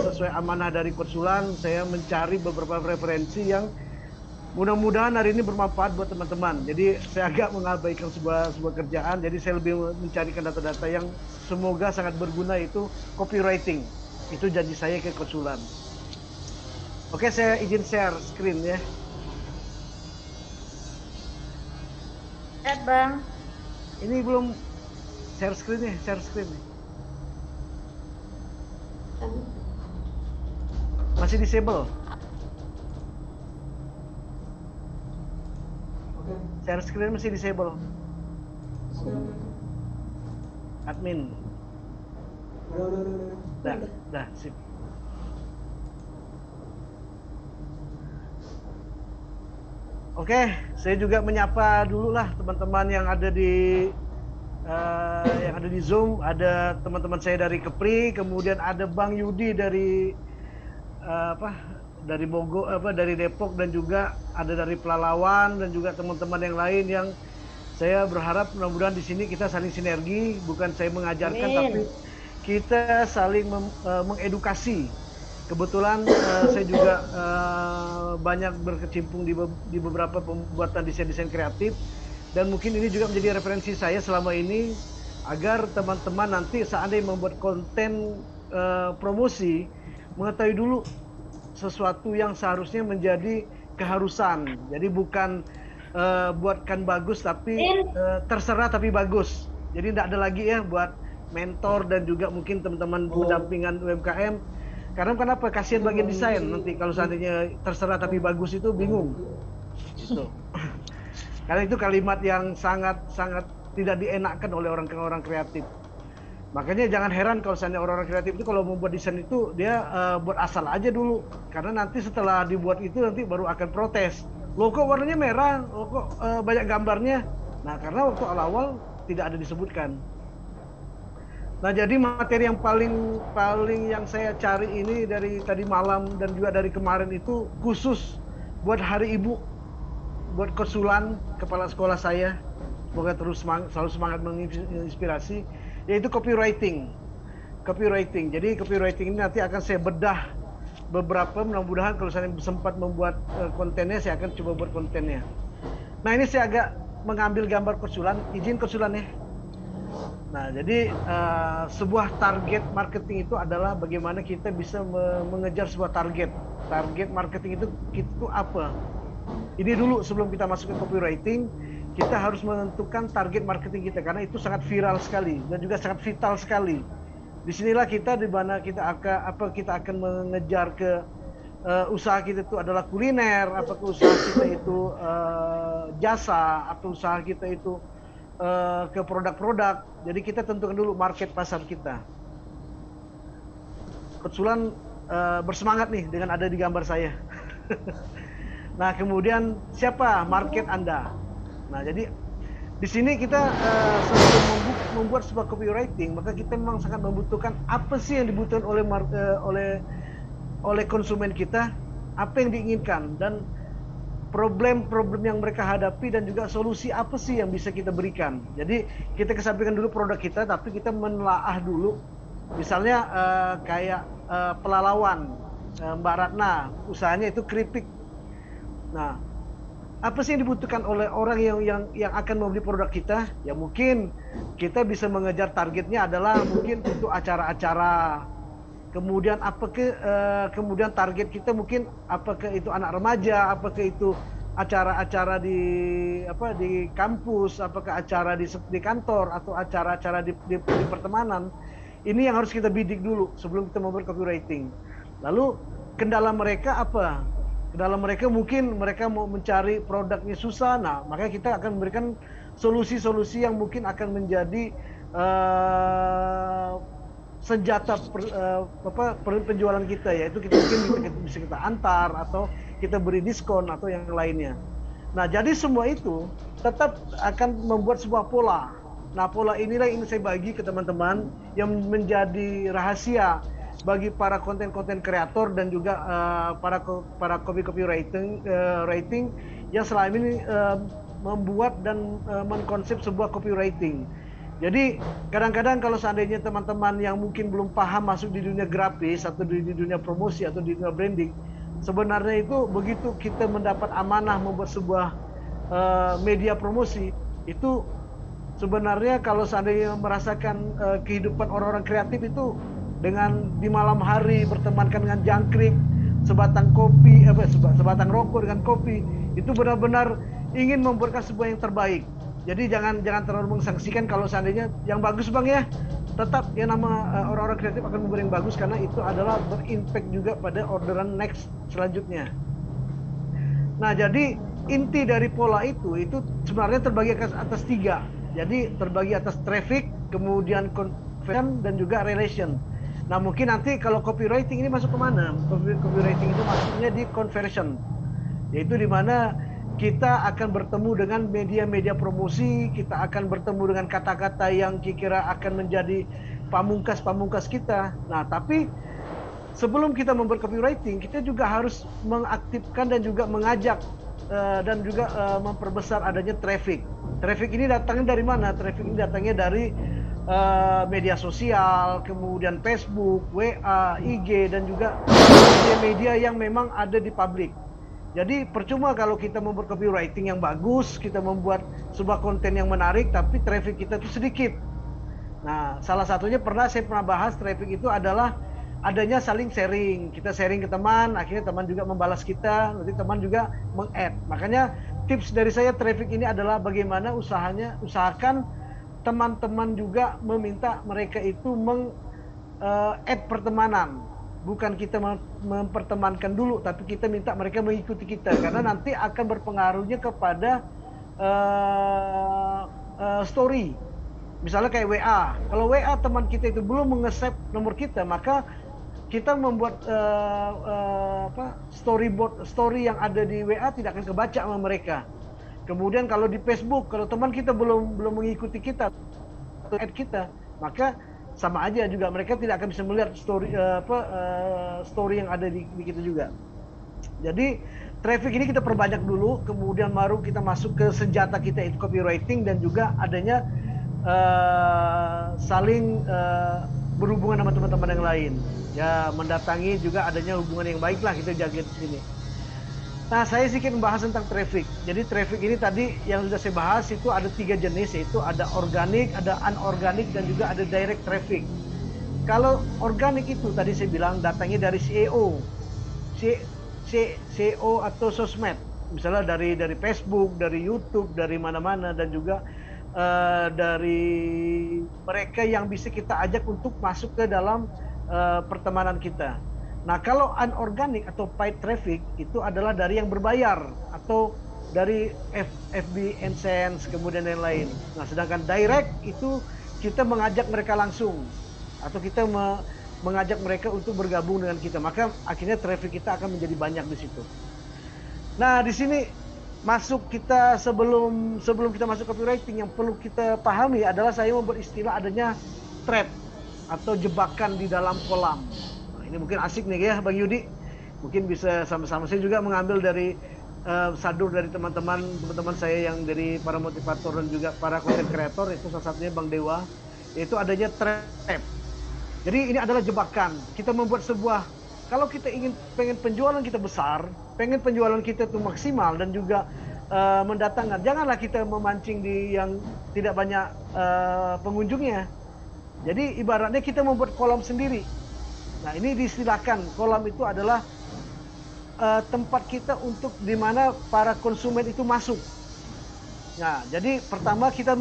sesuai amanah dari konsulan, saya mencari beberapa referensi yang mudah-mudahan hari ini bermanfaat buat teman-teman. Jadi saya agak mengabaikan sebuah kerjaan, jadi saya lebih mencarikan data-data yang semoga sangat berguna, itu copywriting. Itu janji saya ke konsulan. Oke, saya izin share screen ya. Bang. Ini belum share screen nih, share screen nih. Masih disable. Share screen masih disable. Admin. Dah, sip. Oke, saya juga menyapa dulu lah teman-teman yang ada di Zoom. Ada teman-teman saya dari Kepri, kemudian ada Bang Yudi dari dari Bogor, dari Depok, dan juga ada dari Pelalawan, dan juga teman-teman yang lain yang saya berharap mudah-mudahan di sini kita saling sinergi, bukan saya mengajarkan, tapi kita saling mengedukasi. Kebetulan saya juga banyak berkecimpung di beberapa pembuatan desain-desain kreatif, dan mungkin ini juga menjadi referensi saya selama ini agar teman-teman nanti seandainya membuat konten promosi mengetahui dulu sesuatu yang seharusnya menjadi keharusan. Jadi bukan buatkan bagus tapi terserah tapi bagus. Jadi tidak ada lagi ya buat mentor dan juga mungkin teman-teman pendampingan UMKM. Karena kenapa? Kasihan bagian desain nanti kalau seandainya terserah tapi bagus itu bingung. Gitu. Karena itu kalimat yang sangat tidak dienakkan oleh orang-orang kreatif. Makanya jangan heran kalau misalnya orang-orang kreatif itu kalau membuat desain itu dia buat asal aja dulu. Karena nanti setelah dibuat itu nanti baru akan protes. Loh kok warnanya merah? Loh kok banyak gambarnya? Nah karena waktu awal tidak ada disebutkan. Nah jadi materi yang paling yang saya cari ini dari tadi malam dan juga dari kemarin itu khusus buat Hari Ibu. Buat konsulan, kepala sekolah saya. Semoga terus selalu semangat menginspirasi. Yaitu copywriting. Jadi copywriting ini nanti akan saya bedah beberapa, mudah-mudahan kalau saya sempat membuat kontennya, saya akan coba buat kontennya. Nah ini saya agak mengambil gambar konsulan, izin konsulan ya. Nah jadi sebuah target marketing itu adalah bagaimana kita bisa mengejar sebuah target. Target marketing itu apa? Ini dulu sebelum kita masuk ke copywriting, kita harus menentukan target marketing kita karena itu sangat viral sekali dan juga sangat vital sekali. Disinilah kita di mana kita akan mengejar ke usaha kita itu adalah kuliner, apakah usaha kita itu jasa, atau usaha kita itu ke produk-produk. Jadi kita tentukan dulu market pasar kita. Konsulan bersemangat nih dengan ada di gambar saya. Nah kemudian siapa market Anda? Nah jadi di sini kita sebelum membuat sebuah copywriting, maka kita memang sangat membutuhkan apa sih yang dibutuhkan oleh konsumen kita, apa yang diinginkan, dan problem-problem yang mereka hadapi, dan juga solusi apa sih yang bisa kita berikan. Jadi kita kesampingkan dulu produk kita, tapi kita menelaah dulu. Misalnya kayak Pelalawan, Mbak Ratna, usahanya itu keripik. Nah, apa sih yang dibutuhkan oleh orang yang akan membeli produk kita? Ya mungkin kita bisa mengejar targetnya adalah mungkin untuk acara-acara. Kemudian kemudian target kita mungkin apakah itu anak remaja, apakah itu acara-acara di kampus, apakah acara di kantor, atau acara-acara di pertemanan. Ini yang harus kita bidik dulu sebelum kita membuat copywriting. Lalu kendala mereka apa? Dalam mereka mungkin mereka mau mencari produknya susah, nah makanya kita akan memberikan solusi-solusi yang mungkin akan menjadi senjata penjualan kita, yaitu kita mungkin bisa kita antar atau kita beri diskon atau yang lainnya. Nah jadi semua itu tetap akan membuat sebuah pola. Nah, pola inilah yang ingin saya bagi ke teman-teman yang menjadi rahasia bagi para konten-konten kreator dan juga para copywriting yang selama ini membuat dan mengkonsep sebuah copywriting. Jadi kadang-kadang kalau seandainya teman-teman yang mungkin belum paham masuk di dunia grafis atau di dunia promosi atau di dunia branding, sebenarnya itu begitu kita mendapat amanah membuat sebuah media promosi, itu sebenarnya kalau seandainya merasakan kehidupan orang-orang kreatif itu dengan di malam hari bertemankan dengan jangkrik, sebatang kopi, sebatang rokok dengan kopi, itu benar-benar ingin membuatkan sebuah yang terbaik. Jadi jangan terlalu mengsangsikan kalau seandainya yang bagus bang ya, tetap yang nama orang-orang kreatif akan membuat yang bagus karena itu adalah berimpact juga pada orderan next selanjutnya. Nah jadi inti dari pola itu sebenarnya terbagi atas 3. Jadi terbagi atas traffic, kemudian conversion dan juga relation. Nah mungkin nanti kalau copywriting ini masuk kemana? Copywriting itu masuknya di conversion, yaitu di mana kita akan bertemu dengan media-media promosi, kita akan bertemu dengan kata-kata yang kira-kira akan menjadi pamungkas kita. Nah, tapi sebelum kita membuat copywriting, kita juga harus mengaktifkan dan juga mengajak dan juga memperbesar adanya traffic. Traffic ini datangnya dari mana? Traffic ini datangnya dari media sosial, kemudian Facebook, WA, IG, dan juga media-media yang memang ada di publik. Jadi percuma kalau kita membuat copywriting yang bagus, kita membuat sebuah konten yang menarik, tapi traffic kita itu sedikit. Nah, salah satunya saya pernah bahas traffic itu adalah adanya saling sharing. Kita sharing ke teman, akhirnya teman juga membalas kita, nanti teman juga meng-add. Makanya tips dari saya traffic ini adalah bagaimana usahakan teman-teman juga meminta mereka itu meng-add pertemanan. Bukan kita mempertemankan dulu, tapi kita minta mereka mengikuti kita, karena nanti akan berpengaruhnya kepada story. Misalnya kayak WA, kalau WA teman kita itu belum meng-save nomor kita, maka kita membuat story yang ada di WA tidak akan kebaca sama mereka. Kemudian kalau di Facebook, kalau teman kita belum mengikuti kita atau add kita, maka sama aja juga mereka tidak akan bisa melihat story yang ada di kita juga. Jadi traffic ini kita perbanyak dulu, kemudian baru kita masuk ke senjata kita itu copywriting dan juga adanya saling berhubungan sama teman-teman yang lain. Ya mendatangi juga adanya hubungan yang baik lah kita jaga di sini. Nah, saya sedikit membahas tentang traffic. Jadi traffic ini tadi yang sudah saya bahas itu ada 3 jenis, yaitu ada organik, ada anorganik, dan juga ada direct traffic. Kalau organik itu tadi saya bilang datangnya dari SEO, SEO atau sosmed, misalnya dari Facebook, dari YouTube, dari mana-mana, dan juga dari mereka yang bisa kita ajak untuk masuk ke dalam pertemanan kita. Nah, kalau unorganic atau paid traffic itu adalah dari yang berbayar atau dari FB, AdSense, kemudian yang lain. Nah, sedangkan direct itu kita mengajak mereka langsung atau kita mengajak mereka untuk bergabung dengan kita. Maka akhirnya traffic kita akan menjadi banyak di situ. Nah, di sini masuk kita sebelum kita masuk copywriting yang perlu kita pahami adalah saya membuat istilah adanya trap atau jebakan di dalam kolam. Ini mungkin asik nih ya Bang Yudi, mungkin bisa sama-sama. Saya juga mengambil dari sadur dari teman-teman saya yang dari para motivator dan juga para content creator, itu salah satunya Bang Dewa, yaitu adanya trap. Jadi ini adalah jebakan. Kita membuat sebuah, kalau kita pengen penjualan kita besar, pengen penjualan kita itu maksimal dan juga mendatangkan, janganlah kita memancing di yang tidak banyak pengunjungnya. Jadi ibaratnya kita membuat kolam sendiri. Nah, ini diistilahkan kolam itu adalah tempat kita untuk di mana para konsumen itu masuk. Nah, jadi pertama kita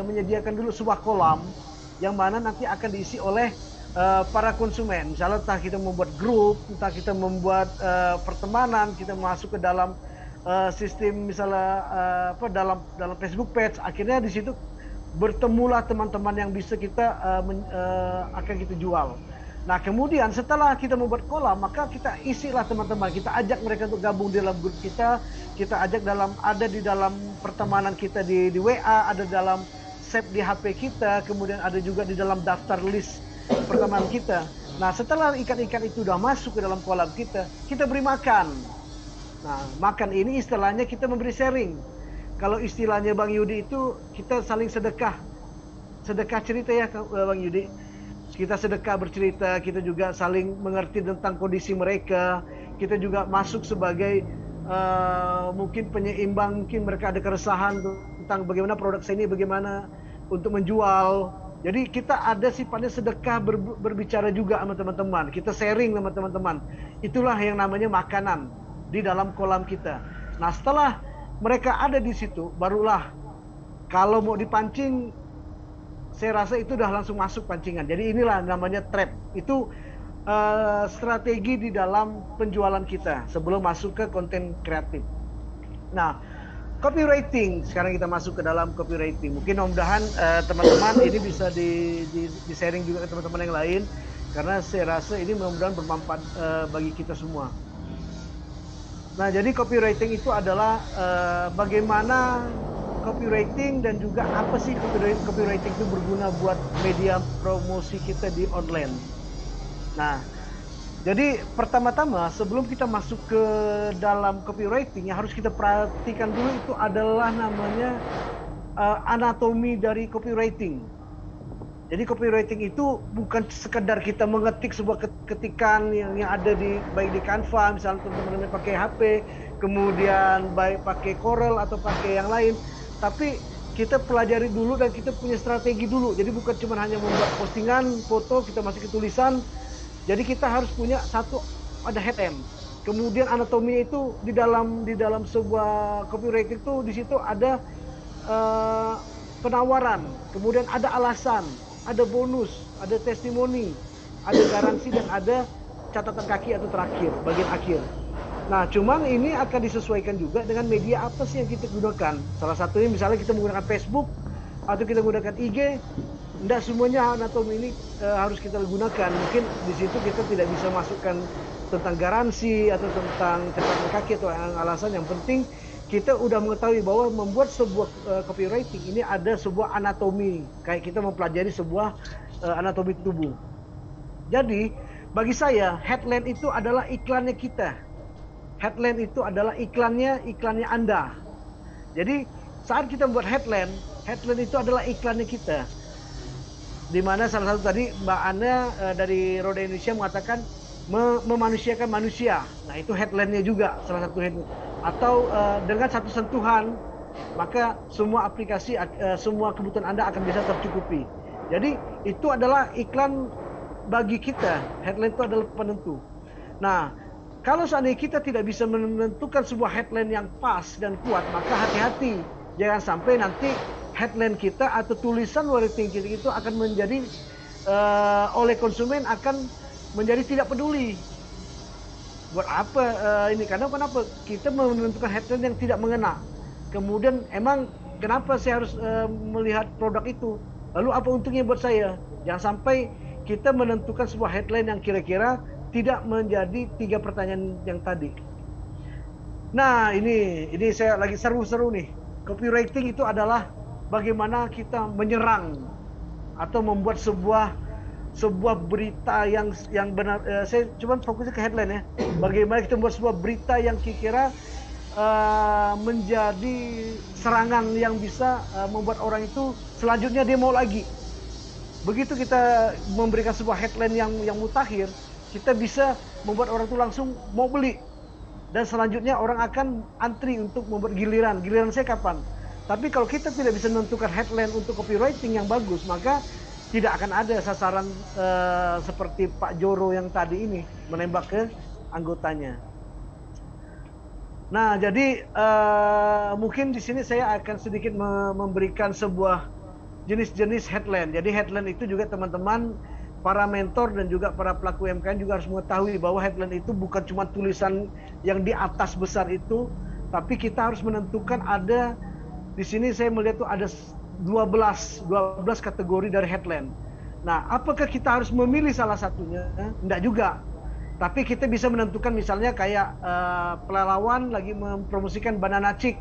menyediakan dulu sebuah kolam yang mana nanti akan diisi oleh para konsumen. Misalnya entah kita membuat grup, entah kita membuat pertemanan, kita masuk ke dalam sistem misalnya dalam Facebook page. Akhirnya di situ bertemulah teman-teman yang bisa kita akan kita jual. Nah, kemudian setelah kita membuat kolam, maka kita isilah teman-teman, kita ajak mereka untuk gabung di dalam grup kita ajak ada di dalam pertemanan kita di WA, ada dalam save di HP kita, kemudian ada juga di dalam daftar list pertemanan kita. Nah, setelah ikan-ikan itu udah masuk ke dalam kolam kita beri makan. Nah, makan ini istilahnya kita memberi sharing. Kalau istilahnya Bang Yudi itu kita saling sedekah cerita ya Bang Yudi. Kita sedekah bercerita, kita juga saling mengerti tentang kondisi mereka. Kita juga masuk sebagai mungkin penyeimbang, mungkin mereka ada keresahan tentang bagaimana produk saya ini, bagaimana untuk menjual. Jadi kita ada sifatnya sedekah berbicara juga sama teman-teman. Kita sharing sama teman-teman. Itulah yang namanya makanan di dalam kolam kita. Nah, setelah mereka ada di situ, barulah kalau mau dipancing, saya rasa itu udah langsung masuk pancingan. Jadi inilah namanya trap. Itu strategi di dalam penjualan kita sebelum masuk ke konten kreatif. Nah, copywriting. Sekarang kita masuk ke dalam copywriting. Mungkin mudah-mudahan teman-teman ini bisa di-sharing juga ke teman-teman yang lain. Karena saya rasa ini mudah-mudahan bermanfaat bagi kita semua. Nah, jadi copywriting itu adalah bagaimana copywriting dan juga apa sih copywriting itu berguna buat media promosi kita di online. Nah, jadi pertama-tama sebelum kita masuk ke dalam copywriting yang harus kita perhatikan dulu itu adalah namanya anatomi dari copywriting. Jadi copywriting itu bukan sekedar kita mengetik sebuah ketikan yang ada baik di Canva, misalnya teman-teman pakai HP, kemudian baik pakai Corel atau pakai yang lain. Tapi kita pelajari dulu dan kita punya strategi dulu. Jadi bukan cuma hanya membuat postingan, foto, kita masukin tulisan. Jadi kita harus punya ada head end. Kemudian anatominya itu di dalam sebuah copywriting itu di situ ada penawaran, kemudian ada alasan, ada bonus, ada testimoni, ada garansi dan ada catatan kaki atau terakhir, bagian akhir. Nah, cuman ini akan disesuaikan juga dengan media apa sih yang kita gunakan. Salah satunya misalnya kita menggunakan Facebook atau kita menggunakan IG. Tidak semuanya anatomi ini harus kita gunakan. Mungkin di situ kita tidak bisa masukkan tentang garansi atau tentang catatan kaki atau alasan. Yang penting kita udah mengetahui bahwa membuat sebuah copywriting ini ada sebuah anatomi. Kayak kita mempelajari sebuah anatomi tubuh. Jadi bagi saya headline itu adalah iklannya kita. Headline itu adalah iklannya Anda. Jadi saat kita membuat headline itu adalah iklannya kita. Dimana salah satu tadi Mbak Ana dari Roda Indonesia mengatakan memanusiakan manusia. Nah, itu headline-nya juga salah satu headline. Atau dengan satu sentuhan maka semua aplikasi, semua kebutuhan Anda akan bisa tercukupi. Jadi itu adalah iklan bagi kita. Headline itu adalah penentu. Nah, kalau seandainya kita tidak bisa menentukan sebuah headline yang pas dan kuat, maka hati-hati. Jangan sampai nanti headline kita atau tulisan writing kita itu akan menjadi oleh konsumen akan menjadi tidak peduli. Buat apa ini? Karena kenapa? Kita menentukan headline yang tidak mengena. Kemudian emang kenapa saya harus melihat produk itu? Lalu apa untungnya buat saya? Jangan sampai kita menentukan sebuah headline yang kira-kira tidak menjadi 3 pertanyaan yang tadi. Nah, ini saya lagi seru-seru nih. Copywriting itu adalah bagaimana kita menyerang atau membuat sebuah berita yang benar. Saya cuma fokusnya ke headline ya. Bagaimana kita membuat sebuah berita yang kira-kira menjadi serangan yang bisa membuat orang itu selanjutnya dia mau lagi. Begitu kita memberikan sebuah headline yang mutakhir, kita bisa membuat orang itu langsung mau beli. Dan selanjutnya orang akan antri untuk membuat giliran. Giliran saya kapan? Tapi kalau kita tidak bisa menentukan headline untuk copywriting yang bagus, maka tidak akan ada sasaran seperti Pak Joro yang tadi ini menembak ke anggotanya. Nah, jadi mungkin di sini saya akan sedikit memberikan sebuah jenis-jenis headline. Jadi headline itu juga teman-teman para mentor dan juga para pelaku UMKM juga harus mengetahui bahwa headline itu bukan cuma tulisan yang di atas besar itu, tapi kita harus menentukan ada di sini saya melihat tuh ada 12 kategori dari headline. Nah, apakah kita harus memilih salah satunya? Enggak juga. Tapi kita bisa menentukan misalnya kayak pelalawan lagi mempromosikan banana chick.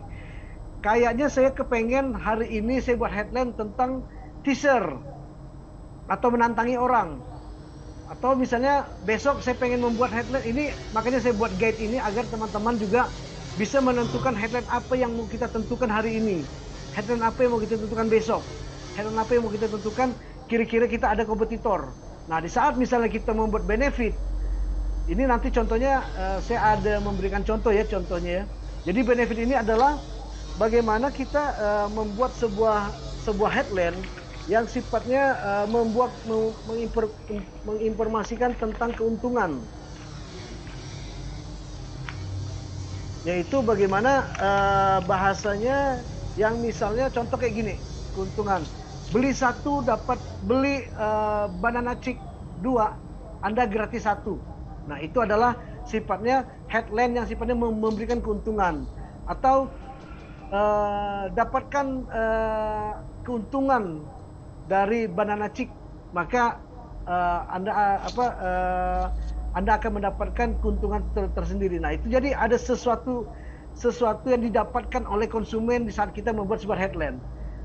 Kayaknya saya kepengen hari ini saya buat headline tentang teaser atau menantangi orang. Atau misalnya besok saya pengen membuat headline ini, makanya saya buat guide ini agar teman-teman juga bisa menentukan headline apa yang mau kita tentukan hari ini. Headline apa yang mau kita tentukan besok. Headline apa yang mau kita tentukan kira-kira kita ada kompetitor. Nah, di saat misalnya kita membuat benefit, ini nanti contohnya saya ada memberikan contoh ya, contohnya ya. Jadi benefit ini adalah bagaimana kita membuat sebuah headline yang sifatnya menginformasikan tentang keuntungan. Yaitu bagaimana bahasanya yang misalnya contoh kayak gini, keuntungan. Beli satu dapat beli banana chick 2, Anda gratis 1. Nah, itu adalah sifatnya headline yang sifatnya memberikan keuntungan. Atau dapatkan keuntungan dari banana chick, maka Anda akan mendapatkan keuntungan tersendiri. Nah, itu jadi ada sesuatu yang didapatkan oleh konsumen di saat kita membuat sebuah headline.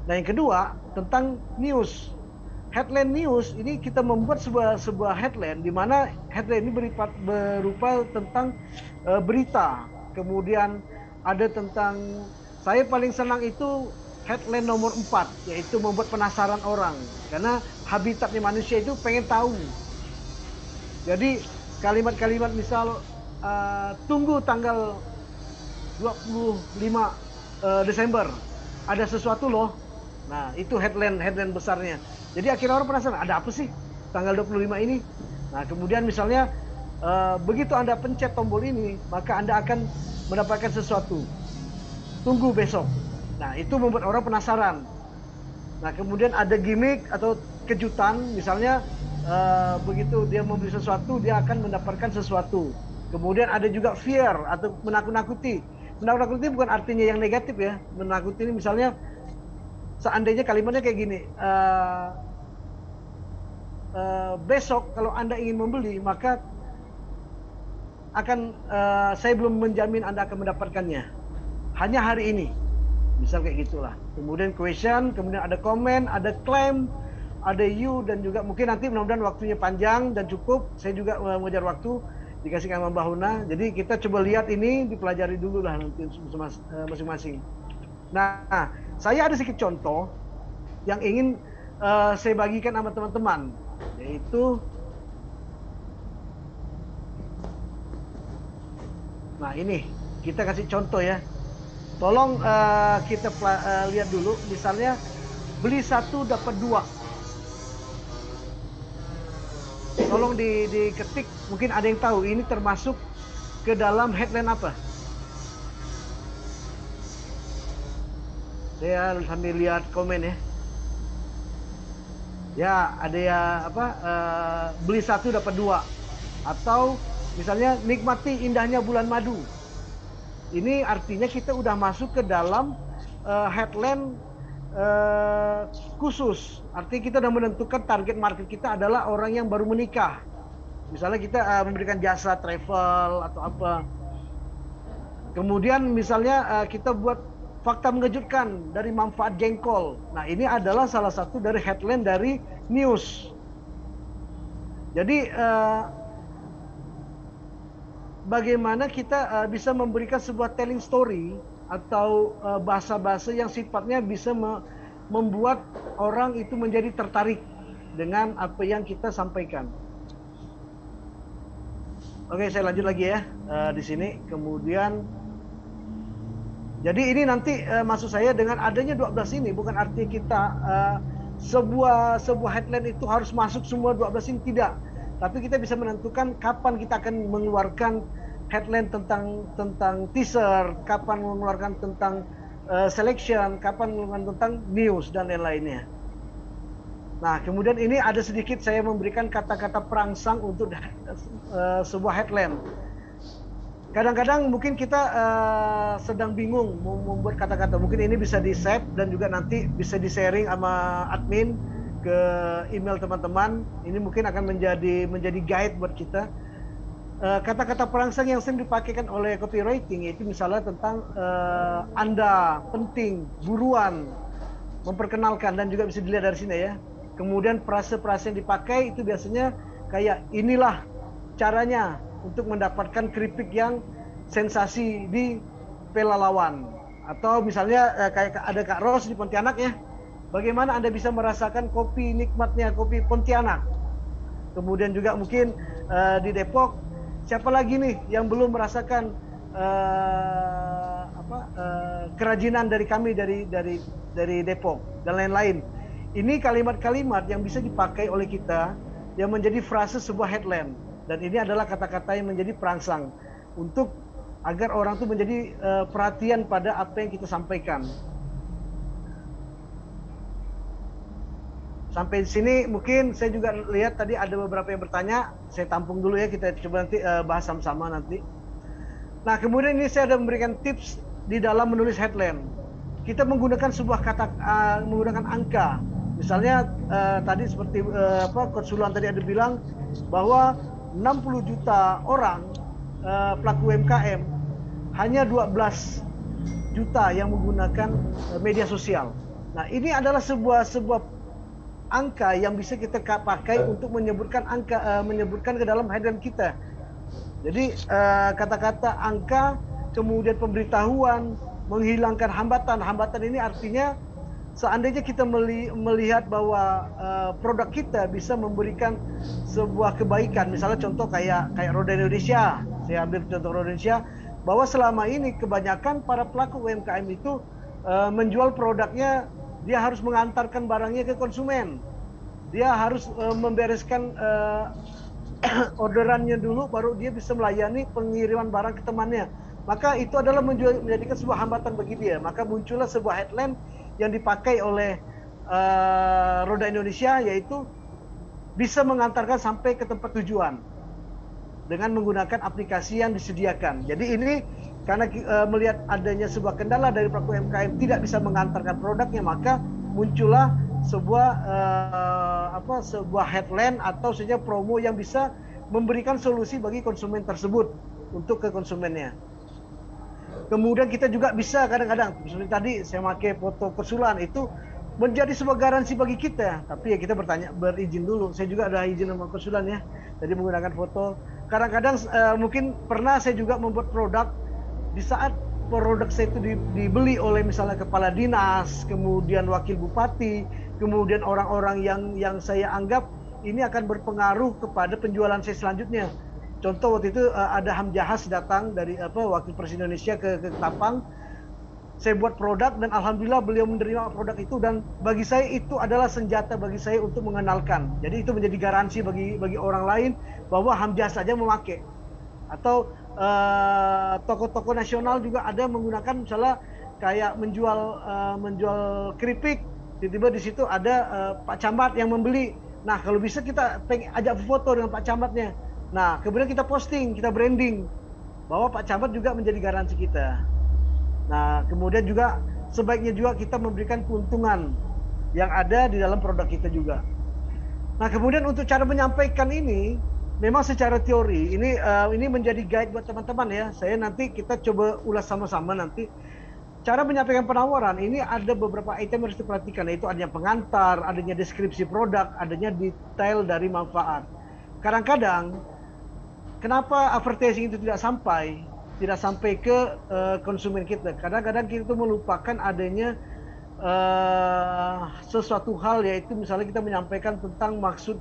Nah, yang kedua tentang news. Headline news ini kita membuat sebuah headline di mana headline ini berupa tentang berita. Kemudian ada tentang, saya paling senang itu headline nomor 4, yaitu membuat penasaran orang. Karena habitatnya manusia itu pengen tahu. Jadi kalimat-kalimat misal tunggu tanggal 25 Desember ada sesuatu loh. Nah, itu headline besarnya. Jadi akhirnya orang penasaran, ada apa sih tanggal 25 ini? Nah, kemudian misalnya begitu Anda pencet tombol ini, maka Anda akan mendapatkan sesuatu. Tunggu besok. Nah, itu membuat orang penasaran. Nah, kemudian ada gimmick atau kejutan, misalnya begitu dia membeli sesuatu, dia akan mendapatkan sesuatu. Kemudian ada juga fear atau menakut-nakuti. Menakut-nakuti bukan artinya yang negatif ya. Menakuti ini misalnya seandainya kalimatnya kayak gini, besok kalau Anda ingin membeli, maka akan saya belum menjamin Anda akan mendapatkannya. Hanya hari ini. Misal kayak gitulah. Kemudian question, kemudian ada comment, ada claim, ada you, dan juga mungkin nanti mudah-mudahan waktunya panjang dan cukup. Saya juga mengejar waktu dikasih sama Mbak Huna. Jadi kita coba lihat ini, dipelajari dulu lah nanti masing-masing. Nah, saya ada sedikit contoh yang ingin saya bagikan sama teman-teman, yaitu nah ini kita kasih contoh ya. Tolong kita lihat dulu, misalnya beli 1 dapat 2. Tolong diketik, mungkin ada yang tahu ini termasuk ke dalam headline apa? Saya sambil lihat komen ya. Ya, ada ya apa? Beli 1 dapat 2. Atau misalnya nikmati indahnya bulan madu. Ini artinya kita udah masuk ke dalam headline khusus. Artinya kita udah menentukan target market kita adalah orang yang baru menikah. Misalnya kita memberikan jasa travel atau apa. Kemudian misalnya kita buat fakta mengejutkan dari manfaat jengkol. Nah, ini adalah salah satu dari headline dari news. Jadi bagaimana kita bisa memberikan sebuah telling story atau bahasa-bahasa yang sifatnya bisa membuat orang itu menjadi tertarik dengan apa yang kita sampaikan. Oke, saya lanjut lagi ya di sini. Kemudian, jadi ini nanti maksud saya dengan adanya 12 ini bukan arti kita sebuah headline itu harus masuk semua 12 ini, tidak. Tapi kita bisa menentukan kapan kita akan mengeluarkan headline tentang teaser, kapan mengeluarkan tentang selection, kapan mengeluarkan tentang news dan lain-lainnya. Nah, kemudian ini ada sedikit saya memberikan kata-kata perangsang untuk sebuah headline. Kadang-kadang mungkin kita sedang bingung mau membuat kata-kata. Mungkin ini bisa di-save dan juga nanti bisa di-sharing sama admin. ke email teman-teman. Ini mungkin akan menjadi guide buat kita. Kata-kata perangsang yang sering dipakaikan oleh copywriting yaitu misalnya tentang Anda, penting, buruan, memperkenalkan, dan juga bisa dilihat dari sini ya. Kemudian frase-frase yang dipakai itu biasanya kayak inilah caranya untuk mendapatkan keripik yang sensasi di pelalawan. Atau misalnya kayak ada Kak Ros di Pontianak ya. Bagaimana Anda bisa merasakan kopi nikmatnya kopi Pontianak. Kemudian juga mungkin di Depok, siapa lagi nih yang belum merasakan kerajinan dari kami dari Depok dan lain-lain. Ini kalimat-kalimat yang bisa dipakai oleh kita yang menjadi frase sebuah headline, dan ini adalah kata-kata yang menjadi perangsang untuk agar orang tuh menjadi perhatian pada apa yang kita sampaikan. Sampai sini mungkin saya juga lihat tadi ada beberapa yang bertanya, saya tampung dulu ya, kita coba nanti bahas sama-sama nanti. Nah, kemudian ini saya ada memberikan tips di dalam menulis headline. Kita menggunakan sebuah kata, menggunakan angka. Misalnya tadi seperti Coach Sulan tadi ada bilang bahwa 60 juta orang pelaku UMKM, hanya 12 juta yang menggunakan media sosial. Nah, ini adalah sebuah angka yang bisa kita pakai untuk menyebutkan menyebutkan ke dalam headline kita. Jadi kata-kata angka, kemudian pemberitahuan, menghilangkan hambatan. Hambatan ini artinya seandainya kita melihat bahwa produk kita bisa memberikan sebuah kebaikan. Misalnya contoh kayak Roda Indonesia. Saya ambil contoh Roda Indonesia, bahwa selama ini kebanyakan para pelaku UMKM itu menjual produknya, dia harus mengantarkan barangnya ke konsumen. Dia harus membereskan orderannya dulu, baru dia bisa melayani pengiriman barang ke temannya. Maka itu adalah menjadikan sebuah hambatan bagi dia. Maka muncullah sebuah headline yang dipakai oleh Roda Indonesia, yaitu bisa mengantarkan sampai ke tempat tujuan dengan menggunakan aplikasi yang disediakan. Jadi ini karena melihat adanya sebuah kendala dari pelaku UMKM tidak bisa mengantarkan produknya, maka muncullah sebuah headline atau saja promo yang bisa memberikan solusi bagi konsumen tersebut untuk ke konsumennya. Kemudian kita juga bisa kadang-kadang, misalnya tadi saya pakai foto kesulan, itu menjadi sebuah garansi bagi kita. Tapi ya kita berizin dulu. Saya juga ada izin sama kesulan ya. Jadi menggunakan foto. Kadang-kadang mungkin pernah saya juga membuat produk. Di saat produk saya itu dibeli oleh misalnya kepala dinas, kemudian wakil bupati, kemudian orang-orang yang saya anggap ini akan berpengaruh kepada penjualan saya selanjutnya. Contoh waktu itu ada Hamjahas datang dari wakil presiden Indonesia ke Ketapang. Saya buat produk dan alhamdulillah beliau menerima produk itu, dan bagi saya itu adalah senjata bagi saya untuk mengenalkan. Jadi itu menjadi garansi bagi orang lain bahwa Hamjahas saja memakai. Atau toko-toko nasional juga ada menggunakan misalnya kayak menjual keripik, tiba-tiba di situ ada Pak Camat yang membeli. Nah, kalau bisa kita ajak foto dengan Pak Camatnya. Nah, kemudian kita posting, kita branding bahwa Pak Camat juga menjadi garansi kita. Nah, kemudian juga sebaiknya juga kita memberikan keuntungan yang ada di dalam produk kita juga. Nah, kemudian untuk cara menyampaikan ini memang secara teori ini menjadi guide buat teman-teman ya. Kita coba ulas sama-sama nanti. Cara menyampaikan penawaran ini ada beberapa item yang harus diperhatikan, yaitu adanya pengantar, adanya deskripsi produk, adanya detail dari manfaat. Kadang-kadang kenapa advertising itu tidak sampai ke konsumen kita? Kadang-kadang kita melupakan adanya sesuatu hal, yaitu misalnya kita menyampaikan tentang maksud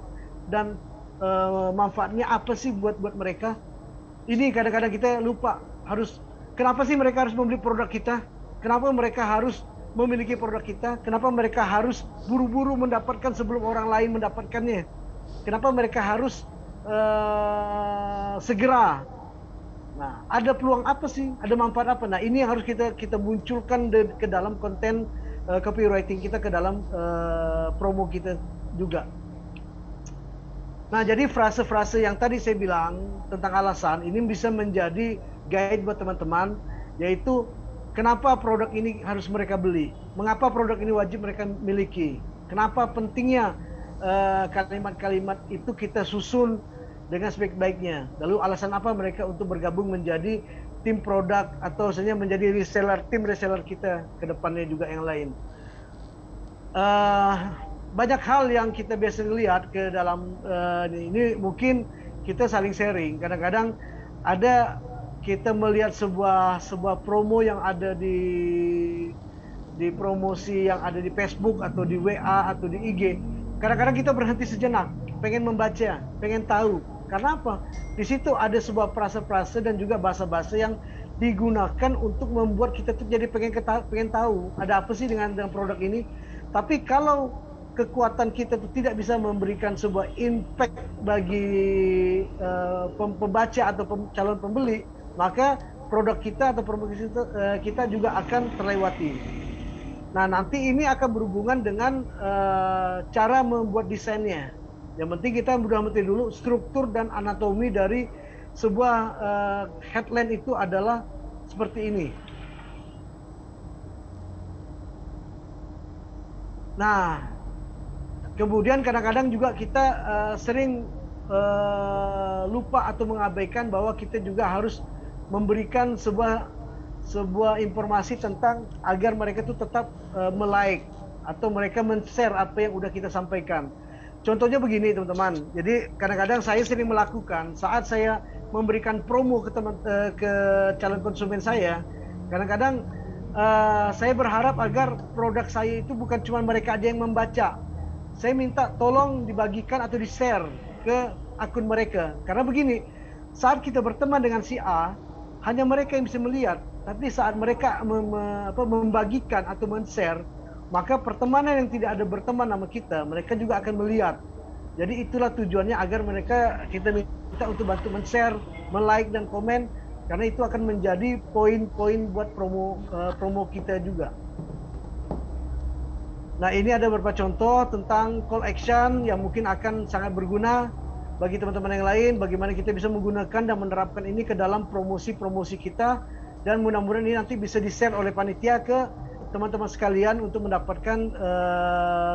dan manfaatnya apa sih buat mereka. Ini kadang-kadang kita lupa, kenapa sih mereka harus membeli produk kita? Kenapa mereka harus memiliki produk kita? Kenapa mereka harus buru-buru mendapatkan sebelum orang lain mendapatkannya? Kenapa mereka harus segera? Nah, ada peluang apa sih? Ada manfaat apa? Nah, ini yang harus kita munculkan ke dalam konten copywriting kita, ke dalam promo kita juga. Nah, jadi frase-frase yang tadi saya bilang tentang alasan ini bisa menjadi guide buat teman-teman, yaitu kenapa produk ini harus mereka beli, mengapa produk ini wajib mereka miliki, kenapa pentingnya kalimat-kalimat itu kita susun dengan sebaik-baiknya. Lalu alasan apa mereka untuk bergabung menjadi tim produk atau misalnya menjadi reseller, tim reseller kita ke depannya juga yang lain. Banyak hal yang kita biasa lihat ke dalam ini mungkin kita saling sharing. Kadang-kadang ada kita melihat sebuah promo yang ada di promosi yang ada di Facebook atau di WA atau di IG. Kadang-kadang kita berhenti sejenak, pengen membaca, pengen tahu. Karena apa? Di situ ada sebuah frase-frase dan juga bahasa-bahasa yang digunakan untuk membuat kita tuh jadi pengen tahu ada apa sih dengan produk ini. Tapi kalau kekuatan kita itu tidak bisa memberikan sebuah impact bagi pembaca atau calon pembeli, maka produk kita atau promosi kita juga akan terlewati. Nah, nanti ini akan berhubungan dengan cara membuat desainnya. Yang penting kita mudah mengerti dulu struktur dan anatomi dari sebuah headline itu adalah seperti ini. Nah, kemudian kadang-kadang juga kita sering lupa atau mengabaikan bahwa kita juga harus memberikan sebuah informasi tentang agar mereka itu tetap melike atau mereka men-share apa yang udah kita sampaikan. Contohnya begini teman-teman. Jadi kadang-kadang saya sering melakukan saat saya memberikan promo ke calon konsumen saya. Kadang-kadang saya berharap agar produk saya itu bukan cuma mereka aja yang membaca. Saya minta tolong dibagikan atau di-share ke akun mereka. Karena begini, saat kita berteman dengan si A, hanya mereka yang bisa melihat. Tapi saat mereka membagikan atau men-share, maka pertemanan yang tidak ada berteman sama kita, mereka juga akan melihat. Jadi itulah tujuannya agar kita minta untuk bantu men-share, men-like dan komen, karena itu akan menjadi poin-poin buat promo kita juga. Nah, ini ada beberapa contoh tentang call action yang mungkin akan sangat berguna bagi teman-teman yang lain, bagaimana kita bisa menggunakan dan menerapkan ini ke dalam promosi-promosi kita, dan mudah-mudahan ini nanti bisa di-share oleh panitia ke teman-teman sekalian untuk mendapatkan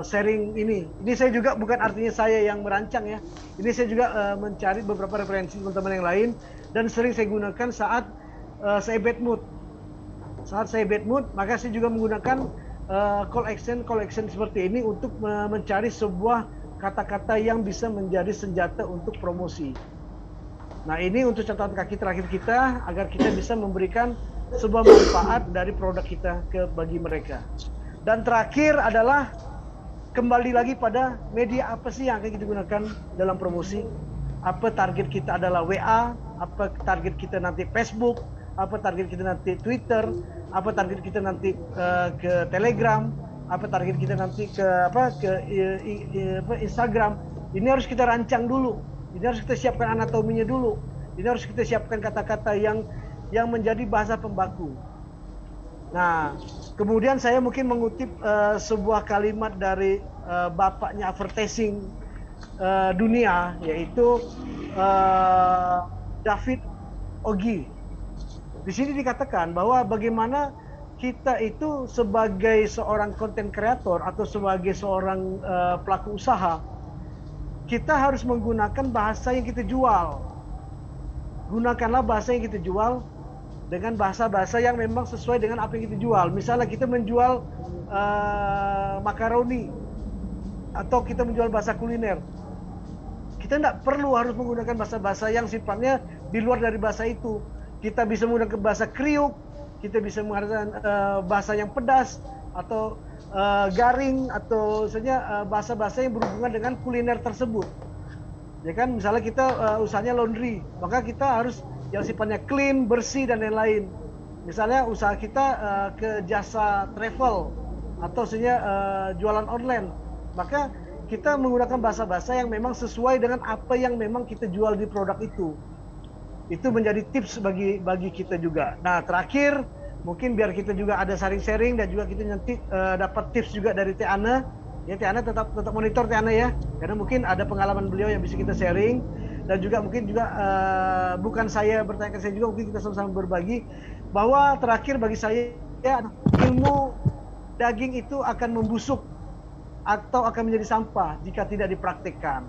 sharing ini. Ini saya juga bukan artinya saya yang merancang ya. Ini saya juga mencari beberapa referensi teman-teman yang lain dan sering saya gunakan saat saya bad mood. Saat saya bad mood, maka saya juga menggunakan call action seperti ini untuk mencari sebuah kata-kata yang bisa menjadi senjata untuk promosi. Nah, ini untuk catatan kaki terakhir kita agar kita bisa memberikan sebuah manfaat dari produk kita bagi mereka. Dan terakhir adalah kembali lagi pada media apa sih yang akan kita gunakan dalam promosi. Apa target kita adalah WA, apa target kita nanti Facebook, apa target kita nanti Twitter, apa target kita nanti ke Telegram, apa target kita nanti ke Instagram. Ini harus kita rancang dulu. Ini harus kita siapkan anatominya dulu. Ini harus kita siapkan kata-kata yang menjadi bahasa pembaku. Nah, kemudian saya mungkin mengutip sebuah kalimat dari bapaknya advertising dunia, yaitu David Ogi. Di sini dikatakan bahwa bagaimana kita itu sebagai seorang content creator atau sebagai seorang pelaku usaha, kita harus menggunakan bahasa yang kita jual. Gunakanlah bahasa yang kita jual dengan bahasa-bahasa yang memang sesuai dengan apa yang kita jual. Misalnya kita menjual makaroni atau kita menjual bahasa kuliner. Kita tidak perlu harus menggunakan bahasa-bahasa yang sifatnya di luar dari bahasa itu. Kita bisa menggunakan bahasa kriuk, kita bisa menggunakan bahasa yang pedas atau garing, atau misalnya bahasa-bahasa yang berhubungan dengan kuliner tersebut. Ya kan, misalnya kita usahanya laundry, maka kita harus yang sifatnya clean, bersih dan lain-lain. Misalnya usaha kita ke jasa travel atau misalnya jualan online, maka kita menggunakan bahasa-bahasa yang memang sesuai dengan apa yang memang kita jual di produk itu. Itu menjadi tips bagi kita juga. Nah, terakhir mungkin biar kita juga ada sharing-sharing dan juga kita nanti dapat tips juga dari Teh Ana. Ya, Teh Ana tetap monitor Teh Ana ya, karena mungkin ada pengalaman beliau yang bisa kita sharing, dan juga mungkin juga bukan saya bertanya ke saya juga, mungkin kita sama-sama berbagi bahwa terakhir bagi saya ya, ilmu daging itu akan membusuk atau akan menjadi sampah jika tidak dipraktikkan.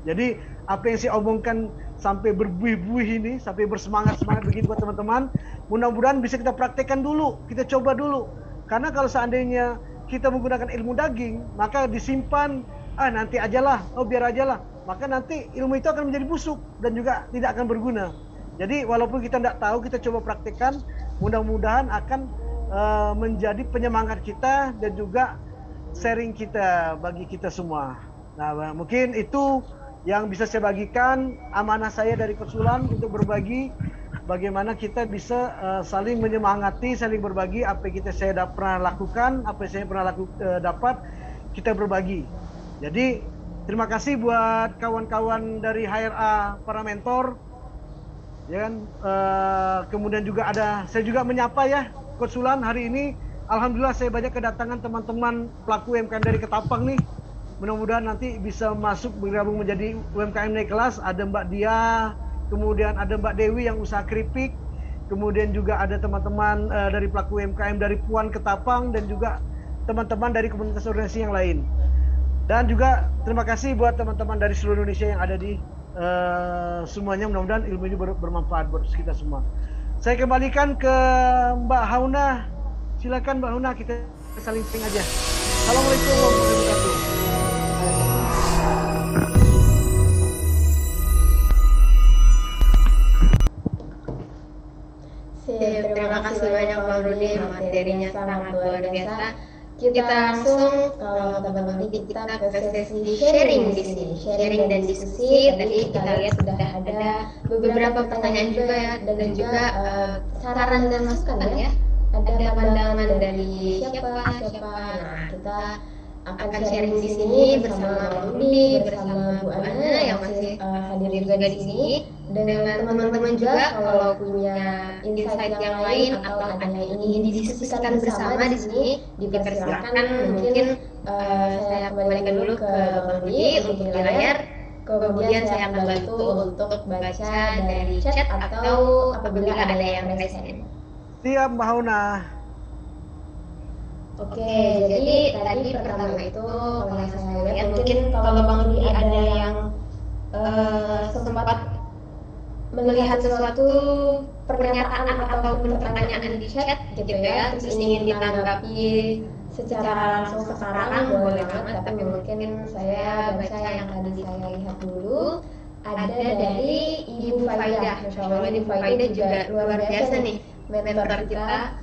Jadi apa yang saya omongkan sampai berbuih-buih ini, sampai bersemangat-semangat begitu buat teman-teman, mudah-mudahan bisa kita praktekkan dulu, kita coba dulu. Karena kalau seandainya kita menggunakan ilmu daging, maka disimpan, nanti ajalah, biar ajalah, maka nanti ilmu itu akan menjadi busuk dan juga tidak akan berguna. Jadi walaupun kita tidak tahu, kita coba praktekkan, mudah-mudahan akan menjadi penyemangat kita dan juga sharing kita bagi kita semua. Nah, mungkin itu yang bisa saya bagikan, amanah saya dari Konsulan untuk berbagi bagaimana kita bisa saling menyemangati, saling berbagi apa yang saya pernah lakukan, apa yang saya pernah dapat, kita berbagi. Jadi terima kasih buat kawan-kawan dari HRA, para mentor, ya kan. Kemudian juga saya juga menyapa ya Konsulan hari ini. Alhamdulillah saya banyak kedatangan teman-teman pelaku UMKM dari Ketapang nih. Mudah-mudahan nanti bisa masuk bergabung menjadi UMKM naik kelas. Ada Mbak Dia, kemudian ada Mbak Dewi yang usaha keripik, kemudian juga ada teman-teman dari pelaku UMKM dari Puan Ketapang, dan juga teman-teman dari komunitas organisasi yang lain. Dan juga terima kasih buat teman-teman dari seluruh Indonesia yang ada di semuanya. Mudah-mudahan ilmu ini bermanfaat buat kita semua. Saya kembalikan ke Mbak Hauna. Silakan Mbak Hauna, kita saling sharing aja. Assalamualaikum warahmatullahi wabarakatuh. Terima kasih banyak Bang Rudi, materinya sangat luar biasa. Kita langsung kalau teman-teman kita ke sesi sharing di sini, sharing dan diskusi. Tadi kita lihat sudah ada beberapa pertanyaan juga ya, dan juga saran dan masukan ya. Ada pandangan dari siapa. Nah, kita akan sharing di sini bersama Bang Rudi, bersama Bu Ana yang masih hadir juga di sini, dengan teman-teman juga kalau punya insight yang lain atau ada yang ingin didiskusikan bersama di sini, dipersilakan. Mungkin saya kembalikan dulu ke Bang Rudi untuk di layar, kemudian saya akan bantu untuk baca dari chat atau apabila ada yang resen. Siap Mbak Hauna. Oke, jadi tadi pertama itu kalau saya lihat mungkin kalau Bang Rudi ada yang sempat melihat sesuatu pernyataan atau pertanyaan di chat gitu ya, terus ingin ditanggapi secara langsung sekarang boleh banget, tapi mungkin saya baca yang tadi saya lihat dulu. Ada dari Ibu Faidah, Masya Allah Ibu Faidah juga luar biasa nih, mentor kita.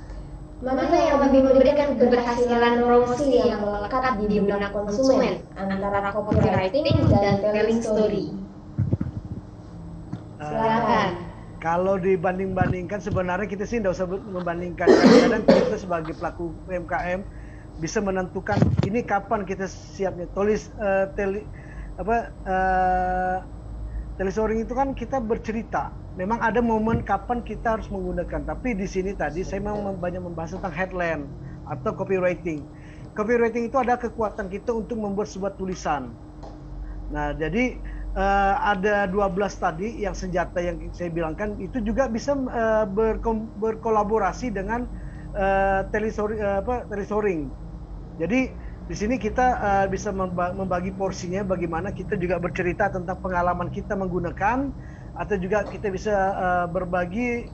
Mana yang lebih memberikan keberhasilan promosi yang melekat di benak konsumen antara copywriting dan telling story? Silakan. Kalau dibanding-bandingkan, sebenarnya kita sih tidak usah membandingkan. Kadang-kadang kita sebagai pelaku UMKM bisa menentukan ini kapan kita siapnya. Telestoring itu kan kita bercerita. Memang ada momen kapan kita harus menggunakan. Tapi di sini tadi saya memang banyak membahas tentang headline atau copywriting. Copywriting itu ada kekuatan kita untuk membuat sebuah tulisan. Nah, jadi ada 12 tadi yang senjata yang saya bilangkan itu juga bisa berkolaborasi dengan telestoring. Jadi di sini kita bisa membagi porsinya, bagaimana kita juga bercerita tentang pengalaman kita menggunakan, atau juga kita bisa berbagi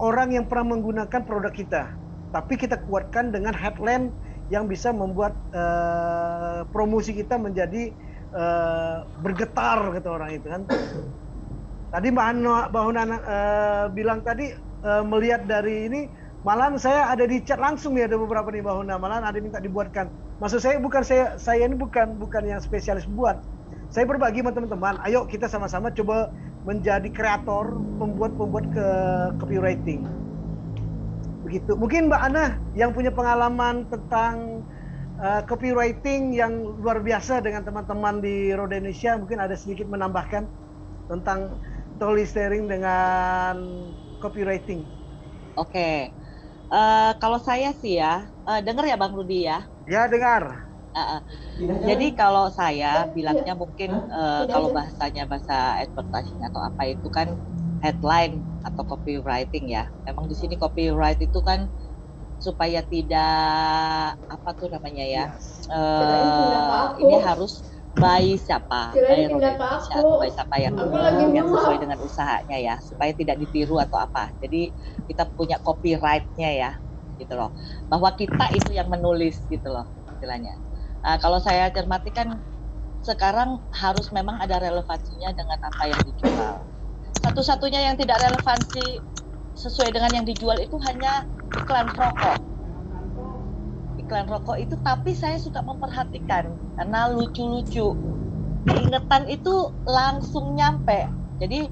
orang yang pernah menggunakan produk kita. Tapi kita kuatkan dengan headline yang bisa membuat promosi kita menjadi bergetar, kata orang itu kan. Tadi Mbak Hauna bilang tadi melihat dari ini, malahan saya ada di chat langsung nih, ada beberapa nih Mbak Hauna, malahan ada minta dibuatkan. Maksud saya bukan saya ini bukan yang spesialis buat. Saya berbagi sama teman-teman, ayo kita sama-sama coba menjadi kreator, pembuat copywriting. Begitu. Mungkin Mbak Ana yang punya pengalaman tentang copywriting yang luar biasa dengan teman-teman di Roda Indonesia, mungkin ada sedikit menambahkan tentang storytelling dengan copywriting. Oke. Kalau saya sih ya, dengar ya Bang Rudi ya? Ya, dengar. Jadi kalau saya bilangnya mungkin kalau bahasanya bahasa advertising atau apa itu kan headline atau copywriting ya. Memang di sini copyright itu kan supaya tidak apa tuh namanya ya, ini harus by siapa, by Roda Indonesia atau by siapa yang sesuai dengan usahanya ya, supaya tidak ditiru atau apa. Jadi kita punya copyright-nya ya, gitu loh, bahwa kita itu yang menulis gitu loh istilahnya. Kalau saya cermati kan sekarang harus memang ada relevansinya dengan apa yang dijual. Satu-satunya yang tidak relevansi sesuai dengan yang dijual itu hanya iklan rokok. Iklan rokok itu, tapi saya suka memperhatikan karena lucu-lucu. Keingetan itu langsung nyampe. Jadi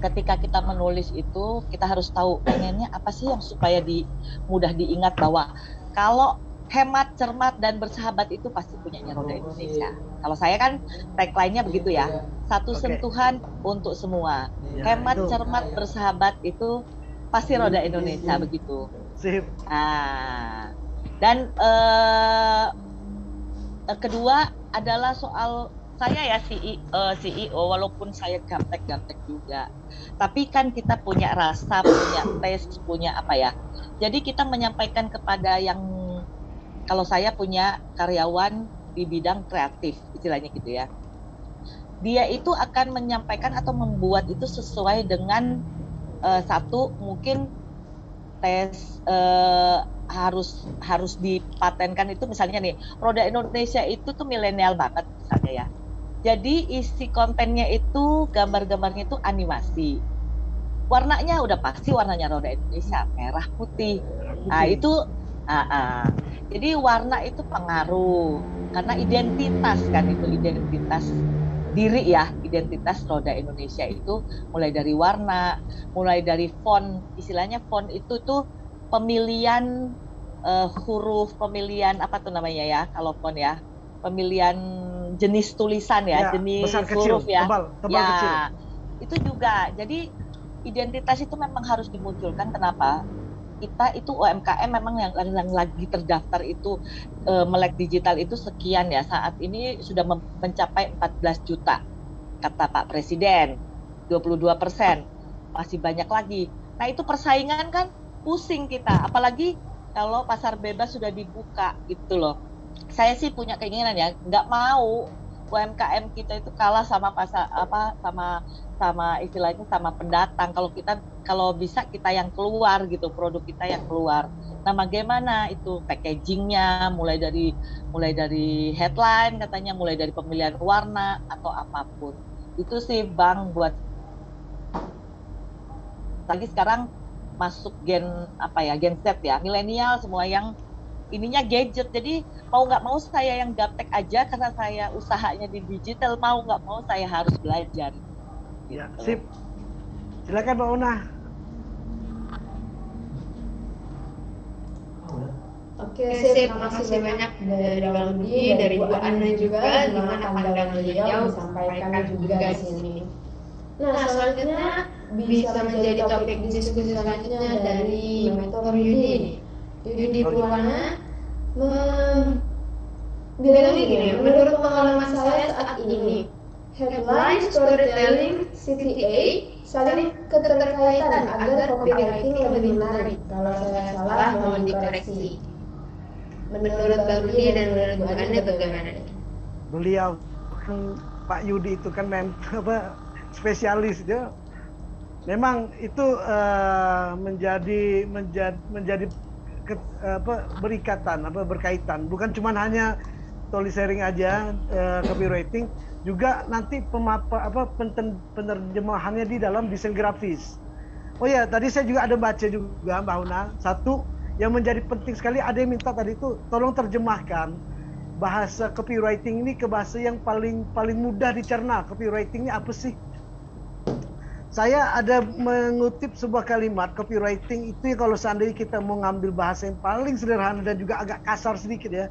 ketika kita menulis itu kita harus tahu pengennya apa sih yang supaya mudah diingat, bahwa kalau hemat, cermat, dan bersahabat itu pasti punyanya Roda Indonesia. Kalau saya kan tagline-nya begitu ya, satu sentuhan untuk semua. Hemat, cermat, bersahabat itu pasti Roda Indonesia begitu. Sip. Dan kedua adalah soal saya ya CEO, walaupun saya gaptek juga, tapi kan kita punya rasa, punya taste, punya apa ya. Jadi kita menyampaikan kepada yang, kalau saya punya karyawan di bidang kreatif, istilahnya gitu ya. Dia itu akan menyampaikan atau membuat itu sesuai dengan satu, mungkin tes harus dipatenkan itu, misalnya nih, Roda Indonesia itu tuh milenial banget misalnya ya. Jadi isi kontennya itu, gambar-gambarnya itu animasi. Warnanya udah pasti warnanya Roda Indonesia, merah putih. Nah itu jadi warna itu pengaruh, karena identitas kan, itu identitas diri ya, identitas Roda Indonesia itu mulai dari warna, mulai dari font. Istilahnya font itu tuh pemilihan huruf, pemilihan apa tuh namanya ya kalau font ya, pemilihan jenis tulisan ya, jenis besar, huruf kecil, ya, tebal, kecil. Itu juga. Jadi identitas itu memang harus dimunculkan. Kenapa? Kita itu UMKM memang yang lagi terdaftar itu Melek Digital itu sekian ya, saat ini sudah mencapai 14 juta kata Pak Presiden, 22%, masih banyak lagi. Nah itu persaingan kan pusing kita, apalagi kalau pasar bebas sudah dibuka gitu loh. Saya sih punya keinginan ya, nggak mau UMKM kita itu kalah sama pasar sama istilahnya sama pendatang. Kalau bisa kita yang keluar gitu, produk kita yang keluar. Nah bagaimana itu packagingnya, mulai dari headline katanya, mulai dari pemilihan warna atau apapun. Itu sih Bang, buat lagi sekarang masuk gen Z ya, milenial semua yang ininya gadget. Jadi mau nggak mau saya yang gaptek aja karena saya usahanya di digital, mau nggak mau saya harus belajar. Ya, sip. Silakan Mbak Una. Oke, terima kasih banyak dari Bang Budi, dari Bu Ana juga, gimana pandangan beliau disampaikan juga di sini. Nah, selanjutnya bisa menjadi topik diskusi selanjutnya dari Mentor Yudi. Yudi Purwana bilang gini, menurut pengalaman saya saat ini, headline, storytelling, CTA saling keterkaitan agar copywriting lebih menarik. Kalau saya salah mohon dikoreksi. Menurut Bang Budi dan menurut Bu Ana bagaimana? Beliau Pak Yudi itu kan spesialis dia. Memang itu berkaitan, bukan cuma hanya storytelling aja, copywriting, juga nanti penerjemahannya di dalam desain grafis. Oh ya, tadi saya juga ada baca juga Mbak Una, satu yang menjadi penting sekali, ada yang minta tadi itu tolong terjemahkan bahasa copywriting ini ke bahasa yang paling mudah dicerna. Copywriting ini apa sih? Saya ada mengutip sebuah kalimat, copywriting itu kalau seandainya kita mau ngambil bahasa yang paling sederhana dan juga agak kasar sedikit ya,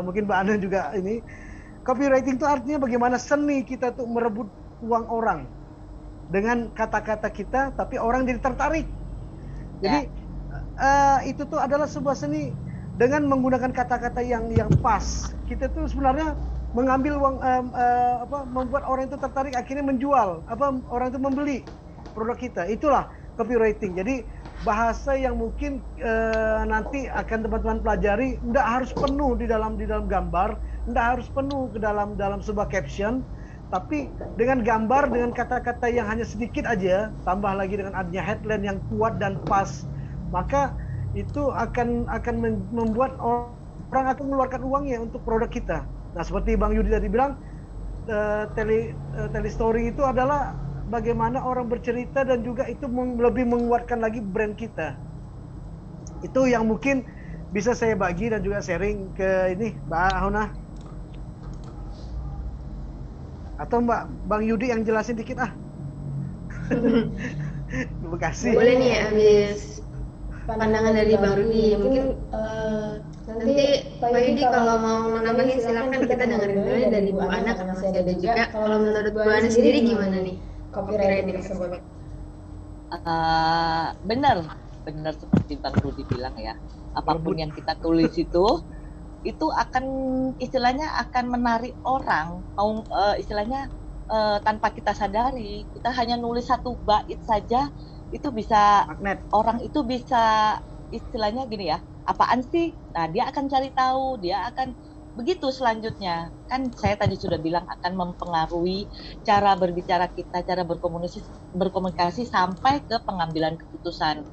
mungkin Mbak Ana juga ini, copywriting itu artinya bagaimana seni kita tuh merebut uang orang dengan kata-kata kita, tapi orang jadi tertarik. Jadi itu tuh adalah sebuah seni dengan menggunakan kata-kata yang pas. Kita tuh sebenarnya mengambil uang, membuat orang itu tertarik, akhirnya menjual, orang itu membeli produk kita. Itulah copywriting. Jadi bahasa yang mungkin nanti akan teman-teman pelajari tidak harus penuh di dalam gambar, tidak harus penuh ke dalam sebuah caption, tapi dengan gambar, dengan kata-kata yang hanya sedikit aja, tambah lagi dengan adanya headline yang kuat dan pas, maka itu akan membuat orang akan mengeluarkan uangnya untuk produk kita. Nah, seperti Bang Yudi tadi bilang, telestory itu adalah bagaimana orang bercerita dan juga itu lebih menguatkan lagi brand kita. Itu yang mungkin bisa saya bagi dan juga sharing ke ini Mbak Hona. Atau Bang Yudi yang jelasin dikit ah. Terima kasih. Boleh nih habis pandangan dari Bang Rudi. Mungkin nanti Pak Yudi kalau mau menambahin silakan, kita dengerin dulu dari Bu Ana karena masih ada juga. Kalau menurut Bu Ana sendiri gimana nih copywriting tersebut? Benar seperti Bang Rudi bilang ya. Apapun yang kita tulis itu akan istilahnya akan menarik orang, istilahnya tanpa kita sadari. Kita hanya nulis satu bait saja itu bisa magnet. Orang itu bisa istilahnya gini ya, apaan sih? Nah, dia akan cari tahu, dia akan begitu selanjutnya. Kan saya tadi sudah bilang akan mempengaruhi cara berbicara kita, cara berkomunikasi sampai ke pengambilan keputusan.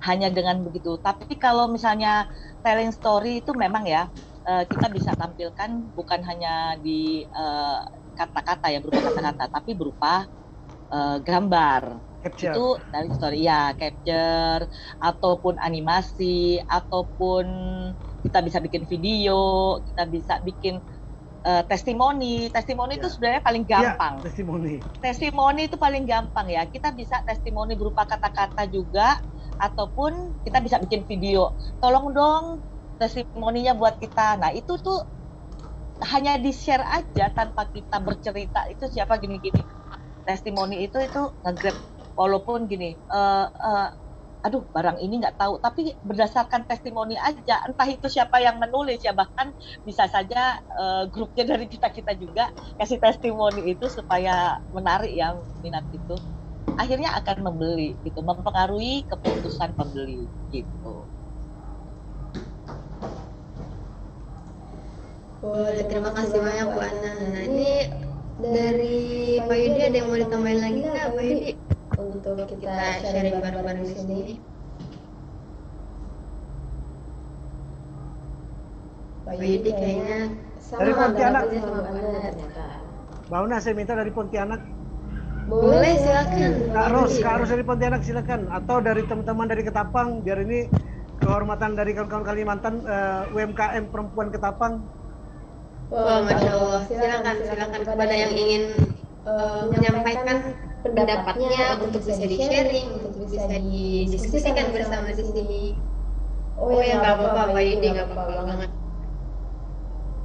Hanya dengan begitu. Tapi kalau misalnya telling story itu memang ya, kita bisa tampilkan bukan hanya di kata-kata ya, berupa kata-kata, tapi berupa gambar. Capture. Itu dari story ya, capture ataupun animasi ataupun kita bisa bikin video, kita bisa bikin testimoni itu sebenarnya paling gampang. Testimoni itu paling gampang ya. Kita bisa testimoni berupa kata-kata juga ataupun kita bisa bikin video. Tolong dong testimoninya buat kita. Nah, itu tuh hanya di-share aja tanpa kita bercerita itu siapa gini-gini. Testimoni itu nge-grab. Walaupun gini, aduh barang ini nggak tahu, tapi berdasarkan testimoni aja, entah itu siapa yang menulis ya, bahkan bisa saja grupnya dari kita juga kasih testimoni itu supaya menarik yang minat itu, akhirnya akan membeli gitu, mempengaruhi keputusan pembeli gitu. Boleh, terima kasih banyak Bu Ana. Nah, ini dari Pak Yudi ada yang mau ditambahin lagi nggak Pak Yudi? Untuk kita sharing bareng-bareng di sini. Pak Yudi kayaknya dari Pontianak. Sama Mbak Una, saya minta dari Pontianak. Boleh, silakan. Kak Ros dari Pontianak silakan. Atau dari teman-teman dari Ketapang, biar ini kehormatan dari kawan-kawan Kalimantan, UMKM perempuan Ketapang. Wah, Masya Allah. Silakan kepada yang ingin menyampaikan pendapatnya untuk bisa di-sharing, untuk bisa didiskusikan bersama di sini. Oh ya, nggak apa-apa Pak Yudi, nggak apa-apa banget.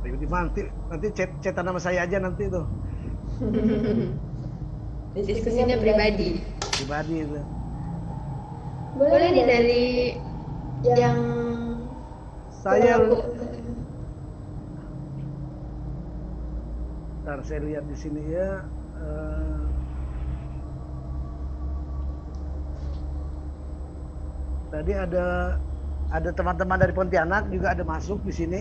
Pak Yudi, nanti chat nama saya aja nanti tuh. Diskusinya pribadi itu. Boleh nih dari yang saya. Ntar saya lihat di sini ya. Tadi ada teman-teman dari Pontianak juga ada masuk di sini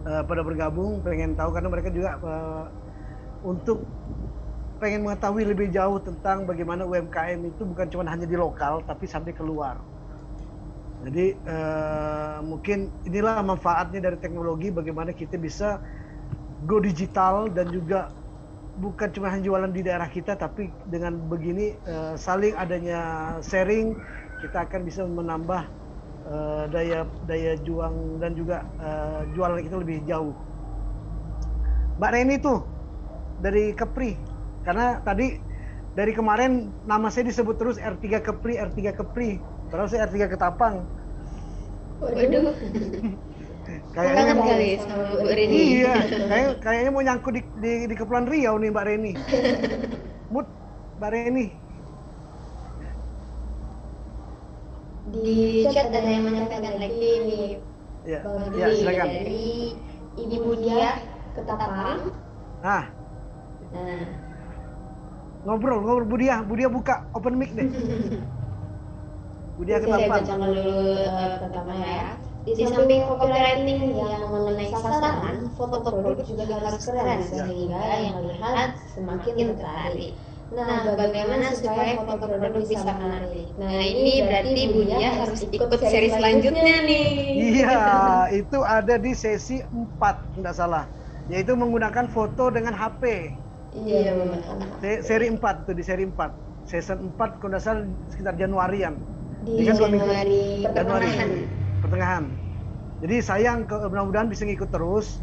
pada bergabung, pengen tahu karena mereka juga untuk pengen mengetahui lebih jauh tentang bagaimana UMKM itu bukan cuma hanya di lokal tapi sampai keluar. Jadi mungkin inilah manfaatnya dari teknologi, bagaimana kita bisa go digital dan juga bukan cuma hanya jualan di daerah kita, tapi dengan begini saling adanya sharing, kita akan bisa menambah daya juang dan juga jualan kita lebih jauh. Mbak Reni tuh dari Kepri, karena tadi dari kemarin nama saya disebut terus R3 Kepri, padahal saya R3 Ketapang. Waduh. Kayaknya mau kali sama Bu Reni. Iya, kayaknya mau nyangkut di Kepulauan Riau nih Mbak Reni. Mbak Reni. Di chat ada yang menyampaikan lagi nih. Ya, Bang ya silakan. Dari Ibu Dia Ketapang. Nah. Ngobrol Bu Dia buka open mic deh. Budia Saya ke-8. bacakan dulu pertama ya. Di samping copywriting yang mengenai sasaran, foto produk juga harus keren sehingga yang lihat semakin tertarik. Nah, bagaimana supaya foto produk bisa menarik? Nah, ini berarti Budia harus ikut seri selanjutnya nih. Iya, itu ada di sesi 4, tidak salah. Yaitu menggunakan foto dengan HP. Iya, menggunakan HP. Seri 4 itu di seri 4. Season 4 kalau tidak salah sekitar Januarian. Di Januari pertengahan. Jadi sayang, mudah-mudahan bisa ngikut terus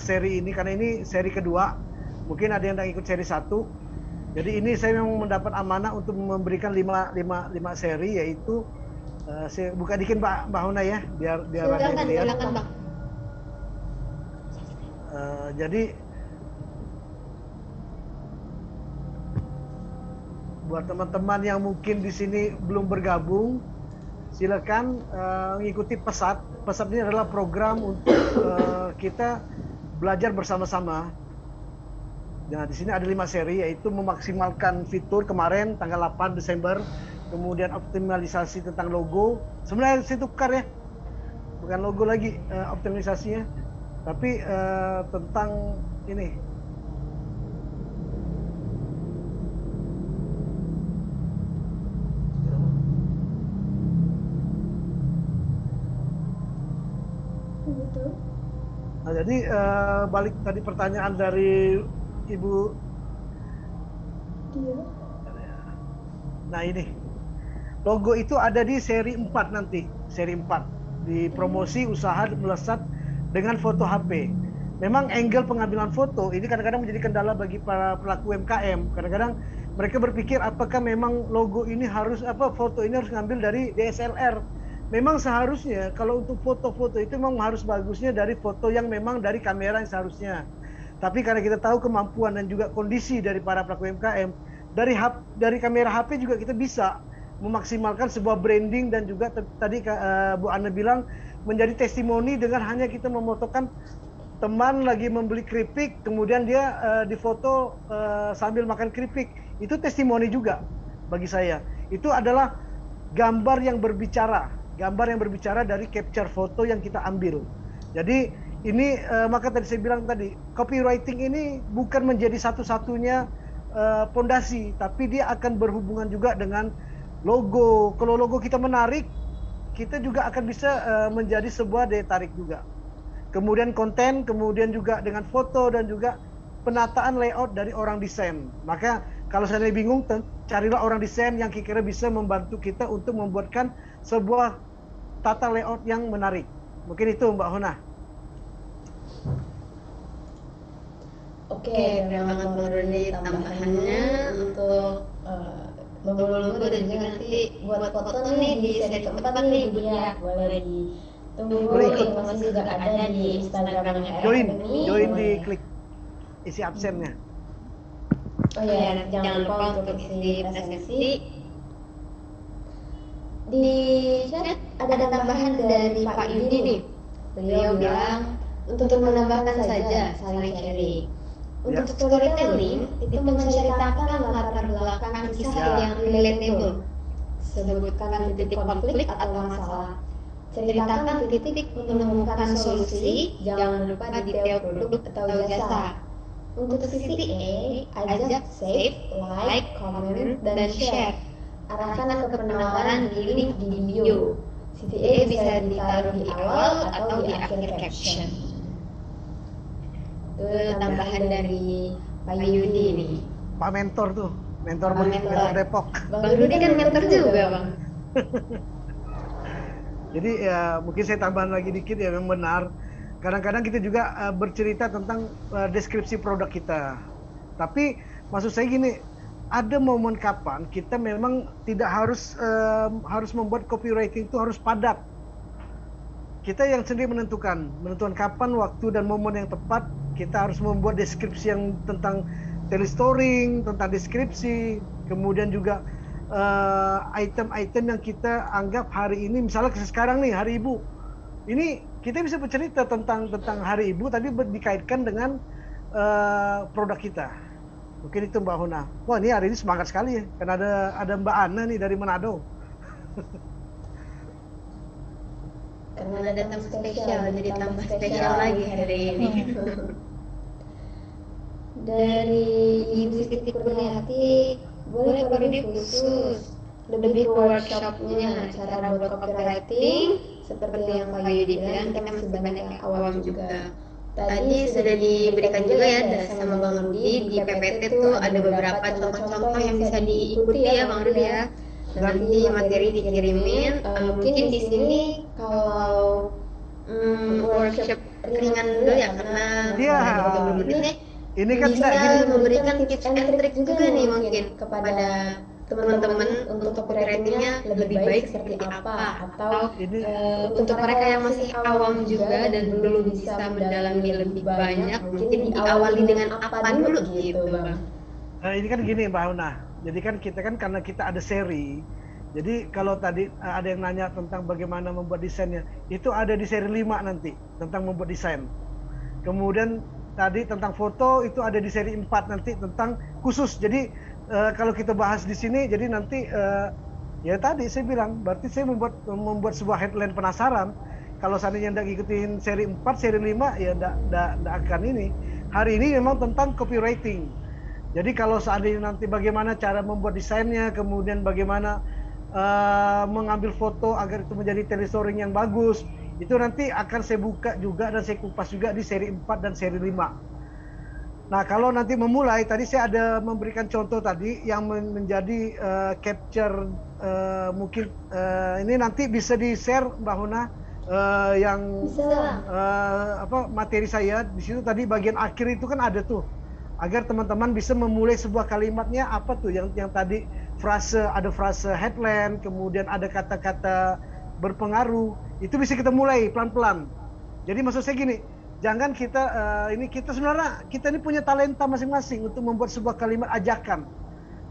seri ini, karena ini seri kedua. Mungkin ada yang ikut seri 1. Jadi ini saya memang mendapat amanah untuk memberikan 5 seri, yaitu saya buka dikit Mbak Hona ya, biar ada yang lihat. Jadi buat teman-teman yang mungkin di sini belum bergabung, silakan mengikuti Pesat. Pesat ini adalah program untuk kita belajar bersama-sama. Nah, di sini ada 5 seri, yaitu memaksimalkan fitur kemarin tanggal 8 Desember, kemudian optimalisasi tentang logo. Sebenarnya saya tukar ya, bukan logo lagi optimalisasinya, tapi tentang ini. Nah, jadi balik tadi pertanyaan dari Ibu. Nah, ini logo itu ada di seri 4 nanti, seri 4 di promosi usaha melesat dengan foto HP. Memang angle pengambilan foto ini kadang-kadang menjadi kendala bagi para pelaku UMKM. Kadang-kadang mereka berpikir apakah memang logo ini harus foto ini harus ngambil dari DSLR. Memang seharusnya kalau untuk foto-foto itu memang harus bagusnya dari foto yang memang dari kamera yang seharusnya. Tapi karena kita tahu kemampuan dan juga kondisi dari para pelaku UMKM, dari kamera HP juga kita bisa memaksimalkan sebuah branding, dan juga tadi Bu Anne bilang menjadi testimoni dengan hanya kita memotokan teman lagi membeli keripik, kemudian dia difoto sambil makan keripik. Itu testimoni juga bagi saya. Itu adalah gambar yang berbicara dari capture foto yang kita ambil. Jadi ini maka tadi saya bilang tadi, copywriting ini bukan menjadi satu-satunya pondasi, tapi dia akan berhubungan juga dengan logo. Kalau logo kita menarik, kita juga akan bisa menjadi sebuah daya tarik juga. Kemudian konten, kemudian juga dengan foto, dan juga penataan layout dari orang desain. Maka kalau saya bingung, carilah orang desain yang kira-kira bisa membantu kita untuk membuatkan sebuah tata layout yang menarik. Mungkin itu Mbak Hona. Oke, terima kasih Bang Rudi tambahannya untuk logo-logo, dan juga nanti buat foto nih di seri keempat nih Budia. Boleh ditunggu, informasi juga ada di Instagram Join di klik isi absennya. Oh iya, jangan lupa untuk isi presensi. Di chat ada tambahan dari Pak Yudi nih. Beliau bilang untuk menambahkan saja saling sharing. Untuk storytelling itu menceritakan latar belakang kisah yang relatable. Sebutkan titik konflik atau masalah. Ceritakan titik menemukan solusi. Jangan lupa detail produk atau jasa. Untuk sisi A, ajak save, like, comment, dan share. Arahkan ke penawaran di link di video. Sisi A bisa ditaruh di awal atau di akhir caption. Itu tambahan dari Pak Yudi nih. Pak Mentor tuh, mentor Depok. Bang Rudi kan mentor juga, Bang. Jadi ya mungkin saya tambahan lagi dikit ya, memang benar. Kadang-kadang kita juga bercerita tentang deskripsi produk kita. Tapi maksud saya gini, ada momen kapan kita memang tidak harus membuat copywriting itu harus padat. Kita yang sendiri menentukan kapan, waktu, dan momen yang tepat. Kita harus membuat deskripsi yang tentang telestoring, tentang deskripsi, kemudian juga item-item yang kita anggap hari ini, misalnya sekarang nih Hari Ibu, ini kita bisa bercerita tentang Hari Ibu, tapi dikaitkan dengan produk kita. Mungkin itu Mbak Hona. Wah, ini hari ini semangat sekali ya, karena ada Mbak Anne nih dari Manado. Karena ada tamu spesial, jadi tambah spesial lagi hari ini. Dari Ibu Siti Kurniati, boleh Pak Rudi khusus lebih ke workshopnya, cara buat copywriting, seperti yang Pak Yudi bilang, kita masih banyak yang awam juga. Tadi sudah diberikan juga ya sama Bang Rudi, di PPT tuh ada beberapa contoh-contoh yang bisa diikuti ya Bang Rudi ya. Nanti materi dikirimin, mungkin di sini kalau workshop ringan dulu ya, karena ini kan bisa memberikan tips and trick juga nih mungkin kepada teman-teman untuk copywritingnya lebih baik seperti apa, atau untuk mereka yang masih awam juga dan belum bisa mendalami lebih banyak, mungkin diawali dengan apa dulu gitu Bang. Ini kan gini Mbak Huna, jadi kan kita kan karena kita ada seri, jadi kalau tadi ada yang nanya tentang bagaimana membuat desainnya, itu ada di seri 5 nanti tentang membuat desain. Kemudian tadi tentang foto itu ada di seri 4 nanti tentang khusus. Jadi kalau kita bahas di sini, jadi nanti ya tadi saya bilang, berarti saya membuat sebuah headline penasaran. Kalau seandainya tidak ikutin seri 4, seri 5 ya tidak akan ini. Hari ini memang tentang copywriting. Jadi kalau seandainya nanti bagaimana cara membuat desainnya, kemudian bagaimana mengambil foto agar itu menjadi telestoring yang bagus, itu nanti akan saya buka juga dan saya kupas juga di seri 4 dan seri 5. Nah, kalau nanti memulai, tadi saya ada memberikan contoh tadi yang menjadi capture mungkin ini nanti bisa di-share Mbak Huna yang materi saya di situ tadi bagian akhir itu kan ada tuh, agar teman-teman bisa memulai sebuah kalimatnya apa tuh yang tadi ada frase headline, kemudian ada kata-kata berpengaruh, itu bisa kita mulai pelan-pelan. Jadi maksud saya gini, jangan kita sebenarnya kita ini punya talenta masing-masing untuk membuat sebuah kalimat ajakan.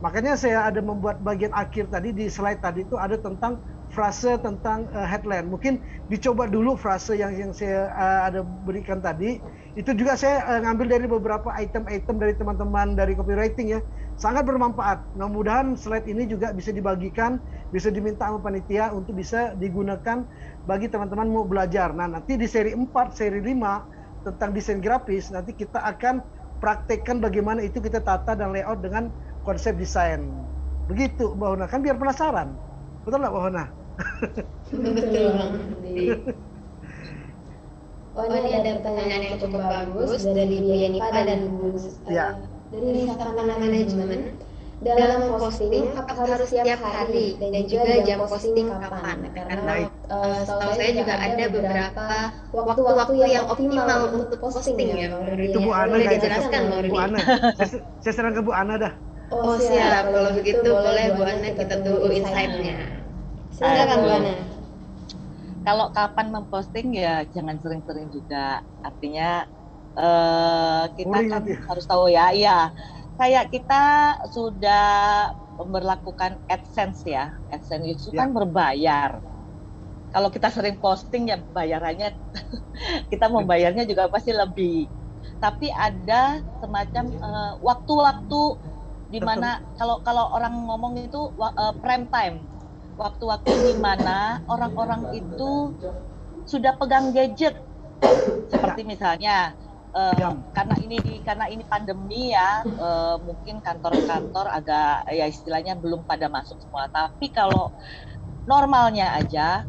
Makanya saya ada membuat bagian akhir tadi di slide tadi itu ada tentang frase tentang headline. Mungkin dicoba dulu frase yang saya ada berikan tadi. Itu juga saya ngambil dari beberapa item-item dari teman-teman dari copywriting ya. Sangat bermanfaat. Mudah-mudahan slide ini juga bisa dibagikan, bisa diminta sama panitia untuk bisa digunakan bagi teman-teman mau belajar. Nah, nanti di seri 4, seri 5 tentang desain grafis, nanti kita akan praktekkan bagaimana itu kita tata dan layout dengan konsep desain. Begitu Mbak Hona, kan biar penasaran. Betul nggak Mbak Hona? Betul Bang. Oh, ini ada pertanyaan yang cukup bagus dari Bu Yenipa dan Bu dari Savana Management. Dalam posting harus setiap hari dan juga jam posting kapan? Karena setahu saya juga ada beberapa waktu-waktu yang optimal untuk posting ya Bang Rudi. Itu Bu Ana, boleh dijelaskan Bang Rudi? Bu Ana, saya serang ke Bu Ana dah. Oh siap, kalau begitu boleh Bu Ana, kita tunggu insight-nya. Silakan Bu Ana. Kalau kapan memposting ya jangan sering-sering juga. Artinya kita kan harus tahu ya. Iya. Kayak kita sudah memberlakukan AdSense ya. AdSense itu kan berbayar. Kalau kita sering posting ya bayarannya kita membayarnya juga pasti lebih. Tapi ada semacam waktu-waktu di mana kalau orang ngomong itu prime time. Waktu-waktu di mana orang-orang itu sudah pegang gadget. Seperti misalnya karena ini pandemi ya, mungkin kantor-kantor agak ya istilahnya belum pada masuk semua. Tapi kalau normalnya aja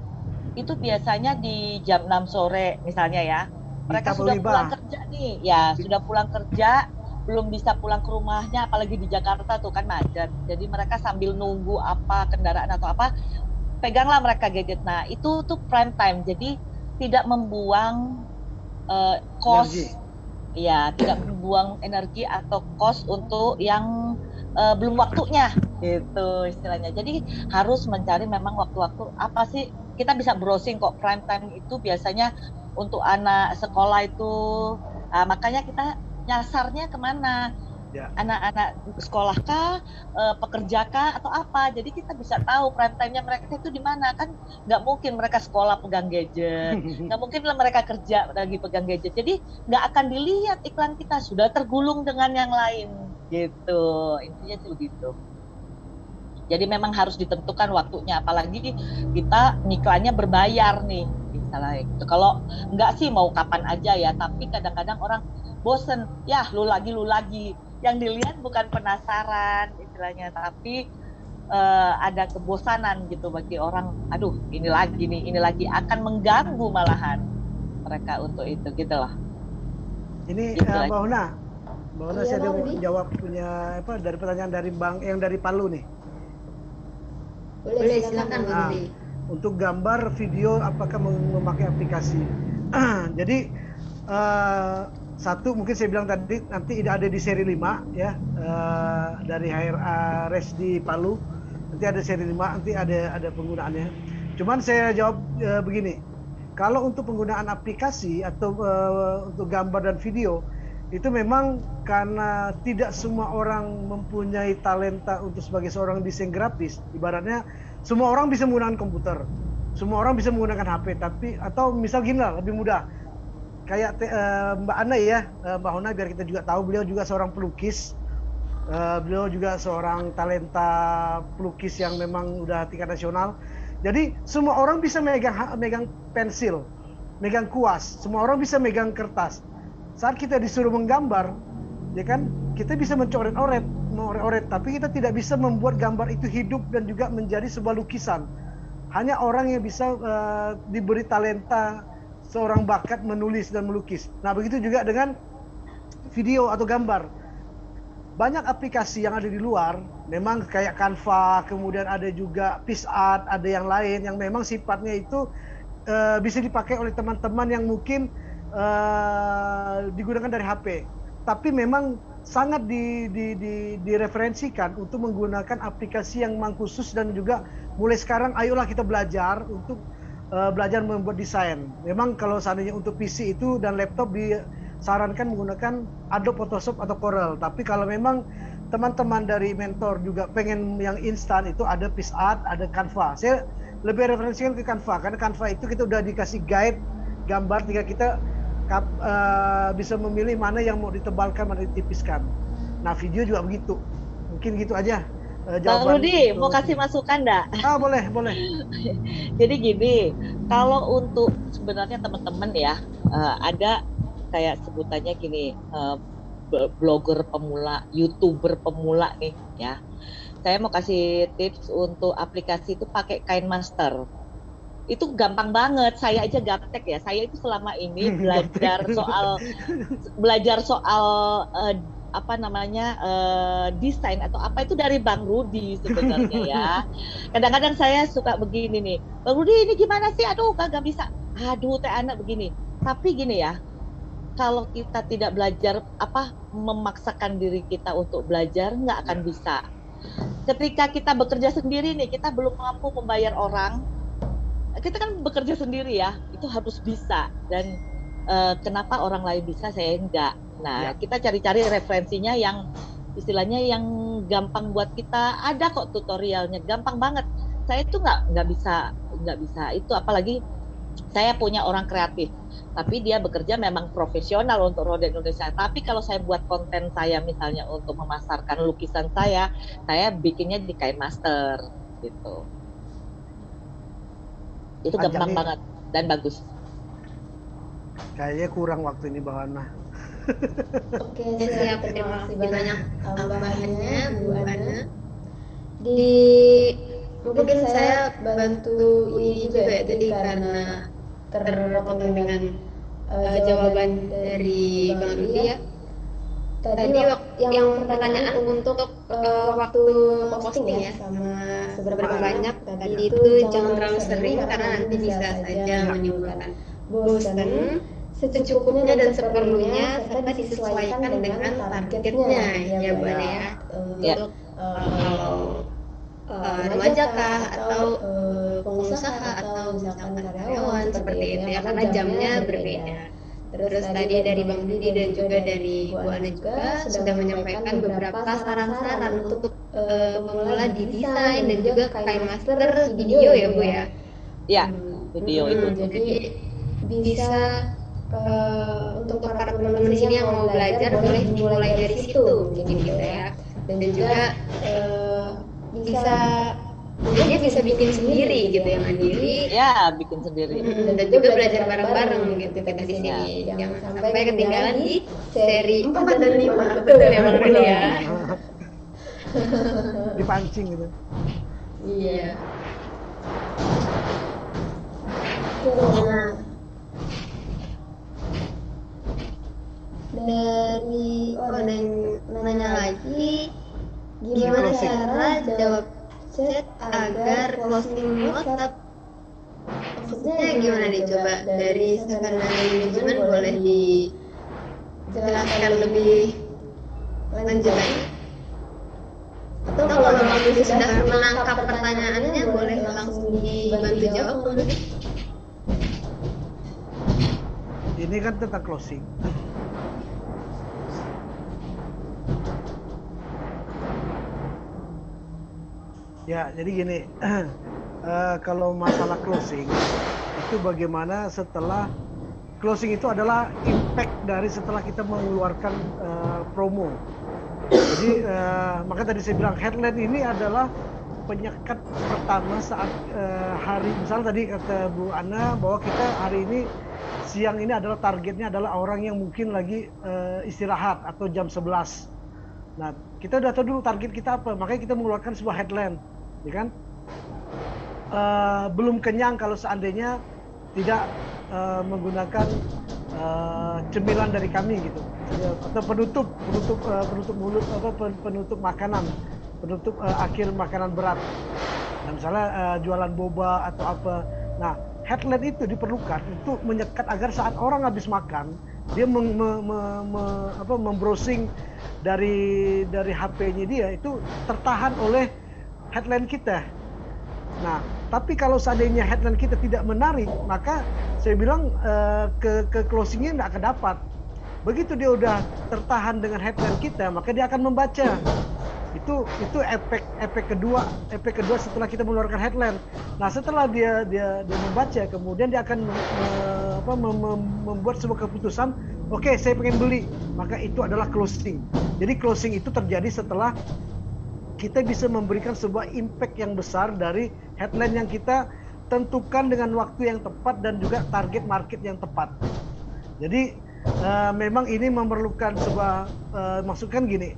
itu biasanya di jam 6 sore misalnya ya, mereka sudah pulang kerja nih, ya sudah pulang kerja, belum bisa pulang ke rumahnya, apalagi di Jakarta tuh kan macet. Jadi mereka sambil nunggu apa kendaraan atau apa, peganglah mereka gadget. Nah itu tuh prime time, jadi tidak membuang cost. Ya, tidak membuang energi atau cost untuk yang belum waktunya, gitu istilahnya. Jadi harus mencari memang waktu-waktu apa sih, kita bisa browsing kok. Prime time itu biasanya untuk anak sekolah itu, makanya kita nyasarnya kemana? Anak-anak sekolah kah, pekerja kah, atau apa? Jadi kita bisa tahu prime time-nya mereka itu di mana. Kan nggak mungkin mereka sekolah pegang gadget, nggak mungkin lah mereka kerja lagi pegang gadget. Jadi nggak akan dilihat iklan kita, sudah tergulung dengan yang lain, gitu. Intinya sih begitu. Jadi memang harus ditentukan waktunya, apalagi kita ngiklannya berbayar nih, misalnya. Kalau enggak sih mau kapan aja ya, tapi kadang-kadang orang bosen, ya lu lagi. Yang dilihat bukan penasaran istilahnya, tapi ada kebosanan gitu bagi orang. Aduh, ini lagi akan mengganggu malahan mereka untuk itu gitu lah. Ini Gitu Mbak Hona, Iya, saya Bang mau Budi. jawab punya dari pertanyaan dari Bang yang dari Palu nih. Boleh, silakan Bang Nah, Budi. untuk gambar, video, apakah memakai aplikasi? Jadi satu mungkin saya bilang tadi nanti ada di seri 5 ya, dari HRA Res di Palu. Nanti ada seri 5, nanti ada penggunaannya. Cuman saya jawab begini. Kalau untuk penggunaan aplikasi atau untuk gambar dan video, itu memang karena tidak semua orang mempunyai talenta untuk sebagai seorang desain grafis. Ibaratnya semua orang bisa menggunakan komputer, semua orang bisa menggunakan HP, tapi atau misal gini lah, lebih mudah. Kayak Mbak Ana ya, Mbak Hona, biar kita juga tahu, beliau juga seorang pelukis. Beliau juga seorang talenta pelukis yang memang udah tingkat nasional. Jadi semua orang bisa megang pensil, megang kuas, semua orang bisa megang kertas. Saat kita disuruh menggambar, ya kan, kita bisa mencoret-oret, tapi kita tidak bisa membuat gambar itu hidup dan juga menjadi sebuah lukisan. Hanya orang yang bisa diberi talenta, seorang bakat menulis dan melukis. Nah, begitu juga dengan video atau gambar. Banyak aplikasi yang ada di luar, memang kayak Canva, kemudian ada juga PixArt, ada yang lain yang memang sifatnya itu bisa dipakai oleh teman-teman yang mungkin digunakan dari HP. Tapi memang sangat direferensikan untuk menggunakan aplikasi yang memang khusus, dan juga mulai sekarang ayolah kita belajar untuk belajar membuat desain. Memang kalau seandainya untuk PC itu dan laptop disarankan menggunakan Adobe Photoshop atau Corel. Tapi kalau memang teman-teman dari mentor juga pengen yang instan, itu ada PixArt, ada Canva. Saya lebih referensikan ke Canva, karena Canva itu kita udah dikasih guide gambar, tinggal kita bisa memilih mana yang mau ditebalkan, mana ditipiskan. Nah, video juga begitu. Mungkin gitu aja. Bang Rudi, mau kasih masukan enggak? Boleh. Jadi gini, kalau untuk sebenarnya teman-teman ya, ada kayak sebutannya gini, blogger pemula, YouTuber pemula nih ya. Saya mau kasih tips untuk aplikasi itu pakai KineMaster. Itu gampang banget, saya aja gaptek ya. Saya itu selama ini belajar soal desain atau apa itu dari Bang Rudi sebenarnya ya. Kadang-kadang saya suka begini nih, Bang Rudi ini gimana sih? Aduh kagak bisa. Aduh teh anak begini. Tapi gini ya, kalau kita tidak belajar memaksakan diri kita untuk belajar, nggak akan bisa. Ketika kita bekerja sendiri nih, kita belum mampu membayar orang. Kita kan bekerja sendiri ya, itu harus bisa. Dan kenapa orang lain bisa, saya enggak. Nah, kita cari-cari referensinya yang istilahnya yang gampang buat kita. Ada kok tutorialnya, gampang banget. Saya itu nggak bisa itu, apalagi saya punya orang kreatif, tapi dia bekerja memang profesional untuk Roda Indonesia. Tapi kalau saya buat konten saya misalnya untuk memasarkan lukisan saya bikinnya di KineMaster gitu. Itu gampang banget dan bagus. Kayaknya kurang waktu ini, Mbak Hana. Oke, siap. Terima kasih banyak tambahannya, Bu Ana. Mungkin saya bantu ini juga ya tadi, karena terpotong dengan jawaban dari Bang Rudi ya. Tadi yang pertanyaan untuk waktu posting ya, sama seberapa banyak, tadi itu jangan terlalu sering karena nanti bisa saja menimbulkan bosan. Secukupnya dan seperlunya, serta disesuaikan dengan targetnya ya Bu Ana ya. Untuk remaja kah, atau pengusaha, atau misalkan karyawan seperti itu ya, karena jamnya berbeda. Terus tadi dari Bang Rudi dan juga dari Bu Ana juga sudah menyampaikan beberapa saran-saran untuk pemula di desain dan juga KineMaster video ya Bu ya. Ya, video itu. Jadi bisa untuk para teman-teman di sini yang mau belajar boleh dimulai dari situ, jadi gitu ya. Dan juga dia bisa bikin sendiri gitu ya, mandiri. Ya, bikin sendiri. Dan juga belajar bareng-bareng gitu kita di sini. Jangan sampai ketinggalan di seri 4 dan 5. Betul ya Bang Rudi ya. Dipancing gitu. Iya. Nah, dari nanya lagi, gimana cara jawab chat agar closing WhatsApp? Maksudnya gimana nih, coba dari secondary management boleh dijelaskan lebih lanjut lagi? Atau kalau memang sudah menangkap pertanyaannya boleh langsung dibantu jawab? Ini kan tentang closing. Ya, jadi gini, kalau masalah closing itu bagaimana setelah closing itu adalah impact dari setelah kita mengeluarkan promo. Jadi maka tadi saya bilang headline ini adalah penyekat pertama saat hari, misalnya tadi kata Bu Ana bahwa kita hari ini siang ini adalah targetnya adalah orang yang mungkin lagi istirahat atau jam 11. Nah, kita udah tahu dulu target kita apa, makanya kita mengeluarkan sebuah headline, ya kan? Belum kenyang kalau seandainya tidak menggunakan cemilan dari kami gitu, atau penutup mulut, penutup makanan, penutup akhir makanan berat. Nah, misalnya jualan boba atau apa. Nah, headline itu diperlukan untuk menyekat agar saat orang habis makan dia membrowsing dari HP-nya dia itu tertahan oleh headline kita. Nah, tapi kalau seandainya headline kita tidak menarik, maka saya bilang ke closingnya tidak akan dapat. Begitu dia udah tertahan dengan headline kita, maka dia akan membaca. Itu efek kedua setelah kita mengeluarkan headline. Nah, setelah dia membaca, kemudian dia akan membuat sebuah keputusan, oke, saya pengen beli, maka itu adalah closing. Jadi closing itu terjadi setelah kita bisa memberikan sebuah impact yang besar dari headline yang kita tentukan dengan waktu yang tepat dan juga target market yang tepat. Jadi memang ini memerlukan sebuah maksudkan gini.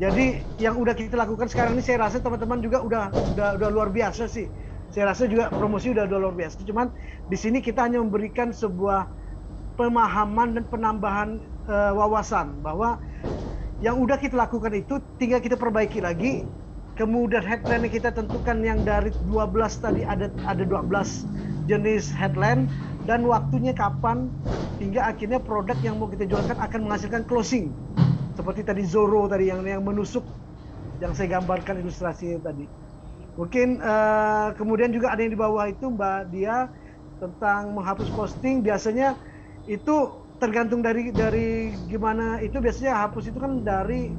Jadi yang udah kita lakukan sekarang ini saya rasa teman-teman juga udah luar biasa sih. Saya rasa juga promosi udah luar biasa. Cuman di sini kita hanya memberikan sebuah pemahaman dan penambahan wawasan bahwa yang udah kita lakukan itu tinggal kita perbaiki lagi. Kemudian headline yang kita tentukan yang dari 12 tadi ada 12 jenis headline dan waktunya kapan hingga akhirnya produk yang mau kita jualkan akan menghasilkan closing. Seperti tadi Zoro tadi yang menusuk yang saya gambarkan ilustrasinya tadi. Mungkin kemudian juga ada yang di bawah itu Mbak Dia tentang menghapus posting. Biasanya itu tergantung dari gimana itu, biasanya hapus itu kan dari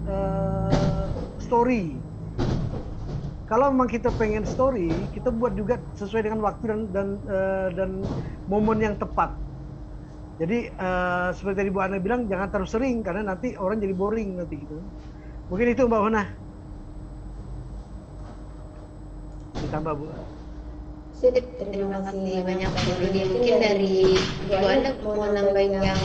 story. Kalau memang kita pengen story, kita buat juga sesuai dengan waktu dan momen yang tepat. Jadi seperti tadi Bu Ana bilang, jangan terlalu sering karena nanti orang jadi boring nanti gitu. Mungkin itu Mbak Ana. Ditambah Bu. Sip, terima kasih banyak Pak Rudi. Mungkin dari Bu Ana mau nambahin yang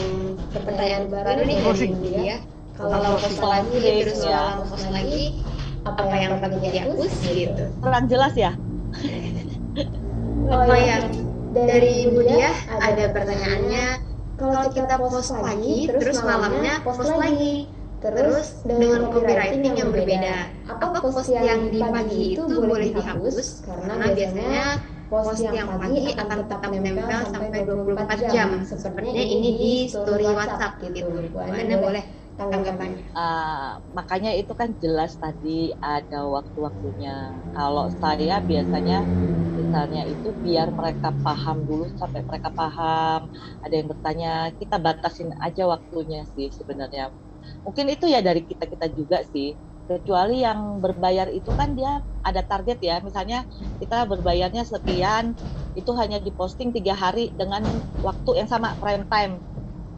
pertanyaan baru nih dari dia. Kalau post lagi terus ulang post lagi, apa yang patut dihapus gitu. Kurang jelas ya? Oh ya, dari Bu Dia ada pertanyaannya. Kalau kita post pagi, terus malamnya post lagi, terus dengan copywriting yang berbeda, apa post yang di pagi itu boleh dihapus? Karena biasanya post yang pagi akan tetap menempel sampai 24 jam. Sepertinya ini di story WhatsApp gitu. Mana boleh tanggapannya? Makanya itu kan jelas tadi ada waktu-waktunya. Kalau saya biasanya misalnya itu biar mereka paham dulu, sampai mereka paham. Ada yang bertanya, kita batasin aja waktunya sih sebenarnya. Mungkin itu ya dari kita juga sih. Kecuali yang berbayar itu kan dia ada target ya. Misalnya kita berbayarnya sekian, itu hanya diposting 3 hari dengan waktu yang sama, prime time.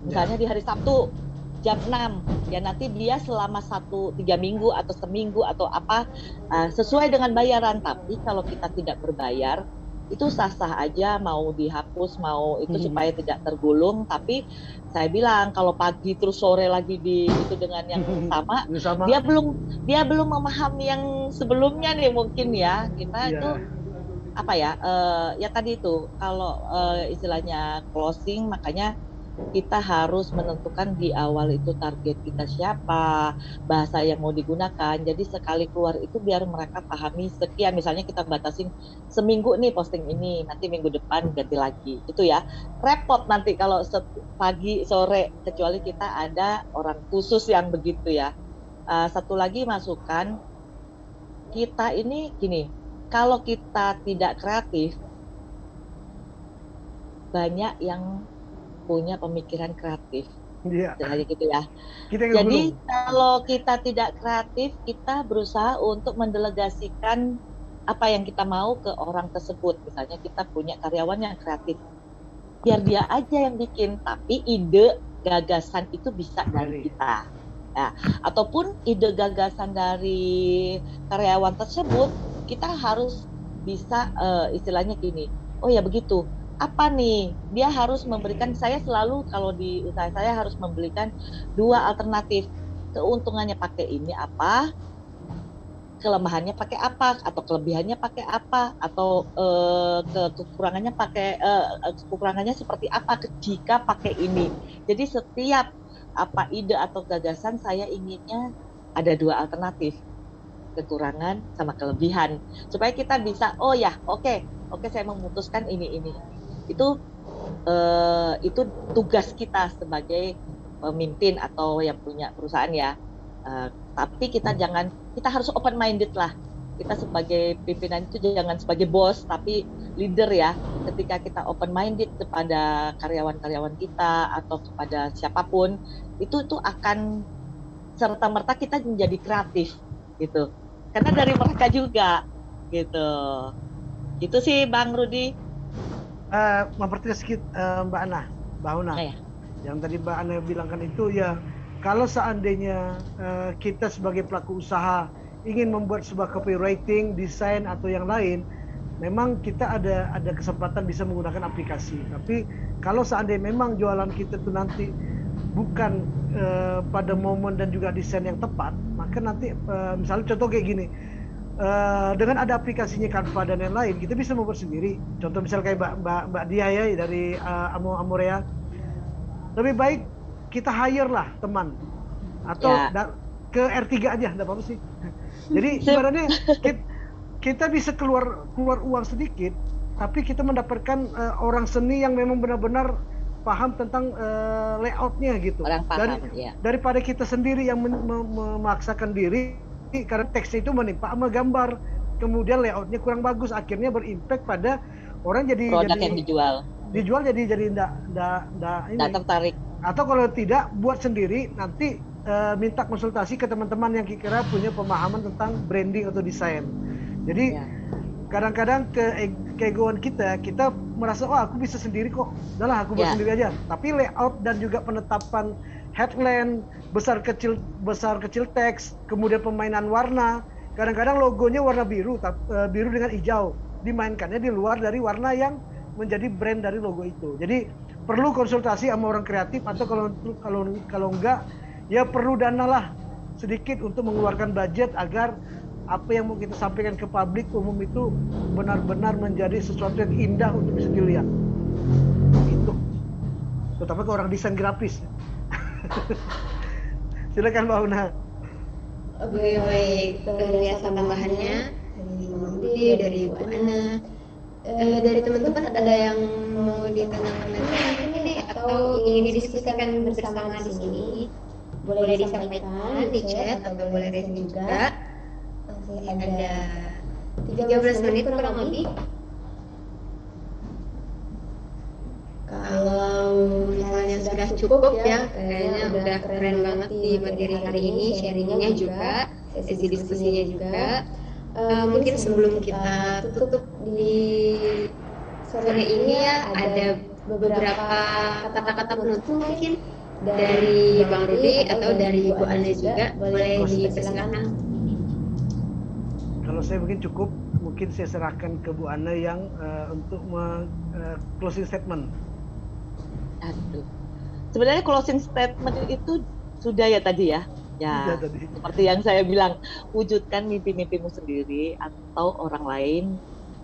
Misalnya di hari Sabtu. jam 6 ya, nanti dia selama 3 minggu atau seminggu atau apa sesuai dengan bayaran. Tapi kalau kita tidak berbayar itu sah-sah aja, mau dihapus mau itu supaya tidak tergulung. Tapi saya bilang kalau pagi terus sore lagi di itu dengan yang sama, dia belum memahami yang sebelumnya nih mungkin ya. Kita itu apa ya, ya tadi itu kalau istilahnya closing, makanya kita harus menentukan di awal itu target kita siapa, bahasa yang mau digunakan. Jadi sekali keluar itu biar mereka pahami sekian. Misalnya kita batasin seminggu nih posting ini, nanti minggu depan ganti lagi. Itu ya. Repot nanti kalau pagi sore, kecuali kita ada orang khusus yang begitu ya. Satu lagi masukan, kita ini gini, kalau kita tidak kreatif, banyak yang punya pemikiran kreatif, gitu ya. Jadi kalau kita tidak kreatif, kita berusaha untuk mendelegasikan apa yang kita mau ke orang tersebut. Misalnya kita punya karyawan yang kreatif, biar dia aja yang bikin, tapi ide gagasan itu bisa dari kita. Ya, ataupun ide gagasan dari karyawan tersebut, kita harus bisa istilahnya gini, oh ya begitu. Apa nih, dia harus memberikan, saya selalu kalau di usaha saya harus memberikan 2 alternatif. Keuntungannya pakai ini apa, kelemahannya pakai apa, atau kelebihannya pakai apa, atau kekurangannya pakai kekurangannya seperti apa jika pakai ini. Jadi setiap apa ide atau gagasan saya inginnya ada 2 alternatif, kekurangan sama kelebihan, supaya kita bisa oh ya oke saya memutuskan ini. Itu tugas kita sebagai pemimpin atau yang punya perusahaan ya. Tapi kita harus open minded lah. Kita sebagai pimpinan itu jangan sebagai bos tapi leader ya. Ketika kita open minded kepada karyawan-karyawan kita atau kepada siapapun, itu akan serta-merta kita menjadi kreatif gitu. Karena dari mereka juga gitu. Gitu sih Bang Rudi. Mempertegas sedikit Mbak Una, yang tadi Mbak Ana bilangkan itu ya, kalau seandainya kita sebagai pelaku usaha ingin membuat sebuah copywriting, desain atau yang lain, memang kita ada kesempatan bisa menggunakan aplikasi. Tapi kalau seandainya memang jualan kita itu nanti bukan pada momen dan juga desain yang tepat, maka nanti misalnya contoh kayak gini. Dengan ada aplikasinya Canva dan yang lain, kita bisa membuat sendiri. Contoh misal kayak Mbak Dia ya dari Amorea. Lebih baik kita hire lah teman atau ke R3 aja, enggak apa-apa sih. Jadi sebenarnya kita bisa keluar uang sedikit, tapi kita mendapatkan orang seni yang memang benar-benar paham tentang layoutnya gitu. Daripada kita sendiri yang memaksakan diri, karena teksnya itu menimpa sama gambar, kemudian layoutnya kurang bagus, akhirnya berimpact pada orang jadi produk yang dijual jadi tidak tertarik. Atau kalau tidak buat sendiri, nanti minta konsultasi ke teman-teman yang kira punya pemahaman tentang branding atau desain. Jadi kadang-kadang keegoan kita merasa aku bisa sendiri kok, udahlah aku buat sendiri aja. Tapi layout dan juga penetapan headline, besar kecil teks, kemudian pemainan warna. Kadang-kadang logonya warna biru dengan hijau, dimainkannya di luar dari warna yang menjadi brand dari logo itu. Jadi perlu konsultasi sama orang kreatif, atau kalau enggak ya perlu dana lah sedikit untuk mengeluarkan budget agar apa yang mau kita sampaikan ke publik umum itu benar-benar menjadi sesuatu yang indah untuk bisa dilihat. Itu terutama ke orang desain grafis. Silakan Mbak Una. Oke, baik. Luar biasa tambahannya dari Bang Rudi, dari Bu Ana. Dari teman-teman ada yang mau ditanyakan lagi ini atau ingin didiskusikan bersama di sini? Boleh disampaikan di chat atau boleh raise juga. Masih ada 13 menit kurang lebih. Kalau misalnya sudah cukup ya, kayaknya udah keren banget di materi hari ini, sharingnya juga, sesi diskusinya juga. Mungkin sebelum kita tutup di sore ini ya, ada beberapa kata-kata penutup mungkin dari Bang Rudi atau dari Bu Ana juga boleh dipersilakan. Kalau saya mungkin cukup, mungkin saya serahkan ke Bu Ana yang untuk closing statement. Aduh. Sebenarnya closing statement itu sudah ya tadi ya. Ya, seperti yang saya bilang, wujudkan mimpi-mimpimu sendiri atau orang lain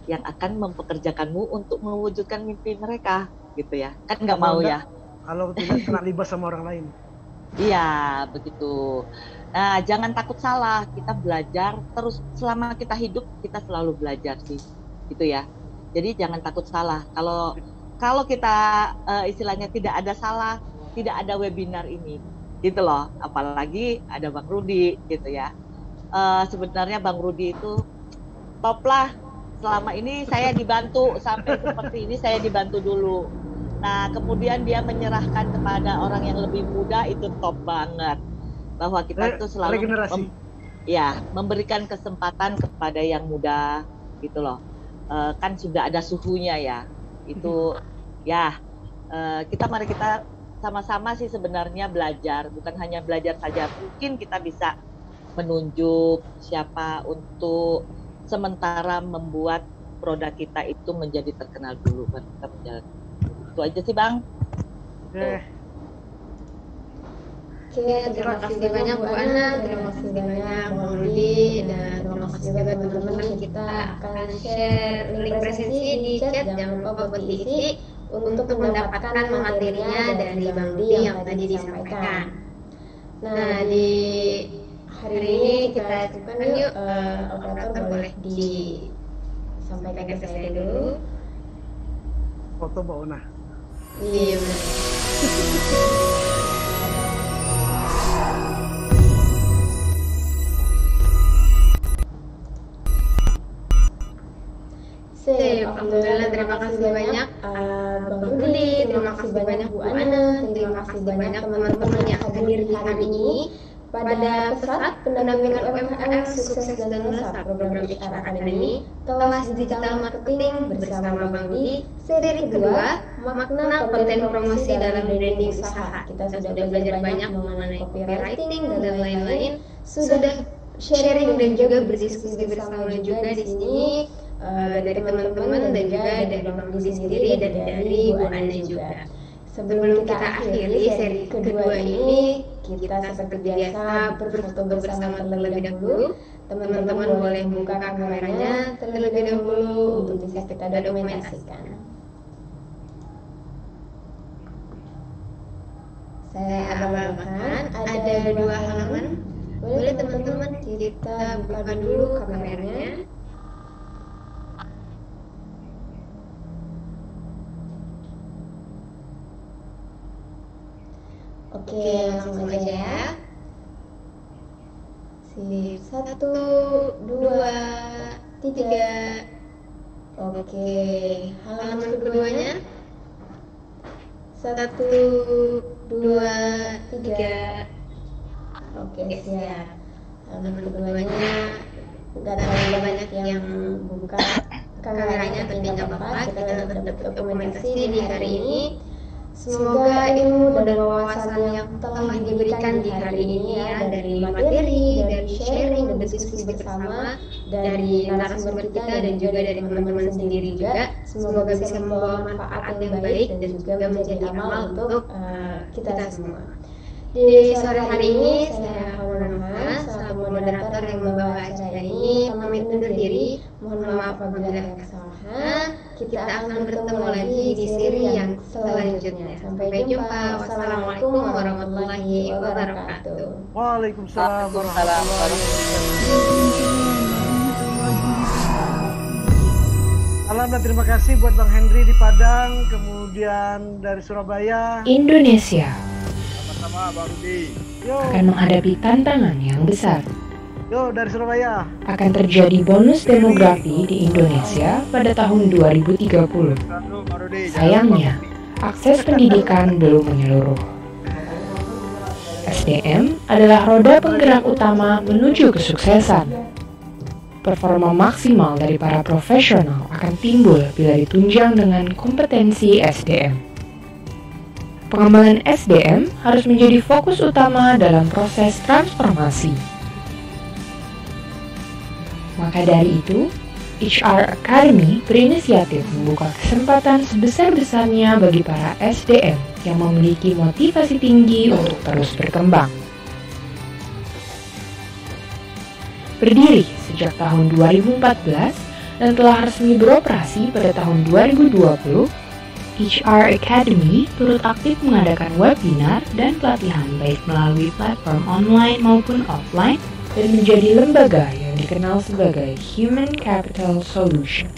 yang akan mempekerjakanmu untuk mewujudkan mimpi mereka, gitu ya. Kan nggak mau ya. Kalau tidak terlibat sama orang lain. Iya, begitu. Nah, jangan takut salah. Kita belajar terus selama kita hidup, kita selalu belajar sih, gitu ya. Jadi jangan takut salah. Kalau kita istilahnya tidak ada salah, tidak ada webinar ini. Gitu loh, apalagi ada Bang Rudi gitu ya. Sebenarnya Bang Rudi itu top lah. Selama ini saya dibantu sampai seperti ini, saya dibantu dulu. Nah, kemudian dia menyerahkan kepada orang yang lebih muda, itu top banget. Bahwa kita tuh selalu memberikan kesempatan kepada yang muda gitu loh. Kan sudah ada suhunya ya. Itu ya mari kita sama-sama sih sebenarnya belajar, bukan hanya belajar saja. Mungkin kita bisa menunjuk siapa untuk sementara membuat produk kita itu menjadi terkenal dulu, baru kita berjalan. Itu aja sih Bang. Oke, terima kasih banyak Bu Ana, terima kasih banyak Bang Rudi, dan terima kasih juga teman-teman. Kita akan share link presentasi di chat, jangan lupa buat diisi untuk mendapatkan materinya dari Bang Rudi yang tadi disampaikan. Nah, di hari ini kita cukupkan yuk, operator boleh disampaikan ke saya dulu. Foto Mbak Una. Iya benar. Alhamdulillah, terima kasih banyak Bang Rudi, terima kasih banyak Bu Ana, terima kasih banyak teman-teman yang hadir di hari ini pada pesat pendampingan UMKM sukses dan melesat program HR Academy kelas digital marketing bersama Bang Rudi seri kedua, makna konten promosi dalam branding usaha. Kita sudah belajar banyak mengenai copywriting dan lain-lain, sudah sharing dan juga berdiskusi bersama juga di sini. Dari teman-teman dan juga dari Bang Rudi sendiri dan dari Bu Ana juga. Sebelum kita akhiri seri kedua ini, kita seperti biasa berfoto bersama terlebih dahulu. Teman-teman boleh buka kameranya terlebih dahulu untuk bisa kita dokumentasikan. Saya abangkan ada 2 halaman. Boleh teman-teman kita buka dulu kameranya. Oke, langsung aja ya. Sip, 1, 2, 3. Oke, halaman keduanya. 1, 2, 3. Oke, siap. Halaman keduanya nggak terlalu banyak yang buka kameranya, tapi nggak apa-apa. Kita tetap dokumentasi di hari ini. Semoga ilmu dan wawasan yang telah diberikan di hari ini ya, dari materi, dari sharing dan diskusi bersama, dari narasumber kita dan juga dari teman-teman sendiri juga, semoga bisa membawa manfaat yang baik dan juga menjadi amal untuk kita semua. Di sore hari ini saya Hawana selaku moderator yang membawa acara ini pamit undur diri. Mohon maaf apabila ada kesalahan. Kita akan bertemu lagi di seri yang selanjutnya. Sampai jumpa. Wassalamualaikum warahmatullahi wabarakatuh. Waalaikumsalam warahmatullahi wabarakatuh. Salam dan terima kasih buat Bang Henry di Padang, kemudian dari Surabaya. Indonesia sama Bang Rudi akan menghadapi tantangan yang besar. Dari Surabaya. Akan terjadi bonus demografi di Indonesia pada tahun 2030. Sayangnya, akses pendidikan belum menyeluruh. SDM adalah roda penggerak utama menuju kesuksesan. Performa maksimal dari para profesional akan timbul bila ditunjang dengan kompetensi SDM. Pengembangan SDM harus menjadi fokus utama dalam proses transformasi. Maka dari itu, HR Academy berinisiatif membuka kesempatan sebesar-besarnya bagi para SDM yang memiliki motivasi tinggi untuk terus berkembang. Berdiri sejak tahun 2014 dan telah resmi beroperasi pada tahun 2020, HR Academy turut aktif mengadakan webinar dan pelatihan baik melalui platform online maupun offline dan menjadi lembaga yang dikenal sebagai Human Capital Solution.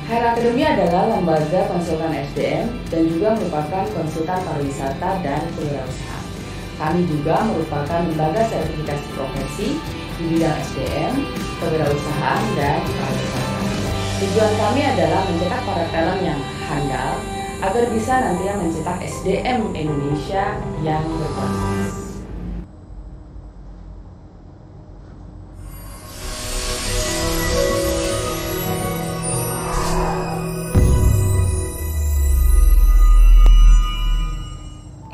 HR Academy adalah lembaga konsultan SDM dan juga merupakan konsultan pariwisata dan kewirausahaan. Kami juga merupakan lembaga sertifikasi profesi di bidang SDM, kewirausahaan, dan pariwisata. Tujuan kami adalah mencetak para talent yang handal agar bisa nantinya mencetak SDM Indonesia yang berkualitas.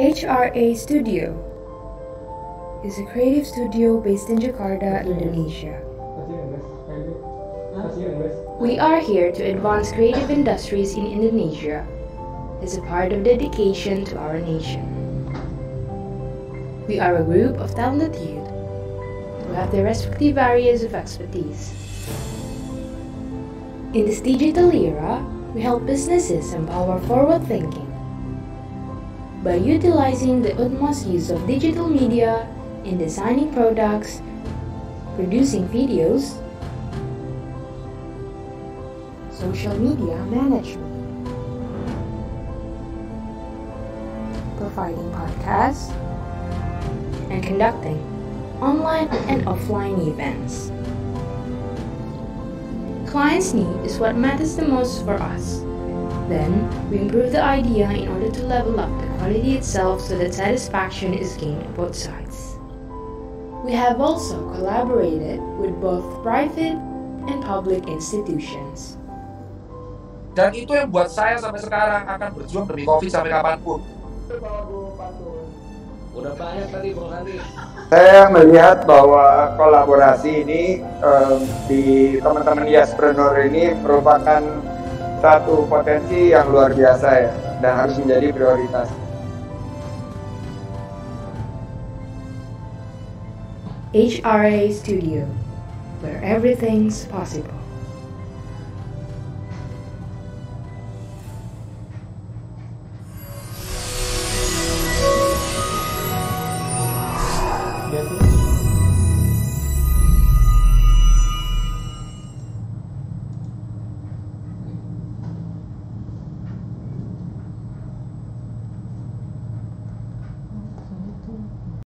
HRA Studio is a creative studio based in Jakarta, Indonesia. We are here to advance creative industries in Indonesia as a part of dedication to our nation. We are a group of talented youth who have their respective areas of expertise. In this digital era, we help businesses empower forward thinking by utilizing the utmost use of digital media in designing products, producing videos, social media management, providing podcasts, and conducting online and offline events. Clients' need is what matters the most for us. Then, we improve the idea in order to level up the quality itself so that satisfaction is gained on both sides. We have also collaborated with both private and public institutions. Dan itu yang buat saya sampai sekarang akan berjuang demi COVID sampai kapanpun. Udah banyak tadi Bung Andi. Saya melihat bahwa kolaborasi ini di teman-teman Yaspreneur ini merupakan satu potensi yang luar biasa ya, dan harus menjadi prioritas. HRA Studio, where everything's possible.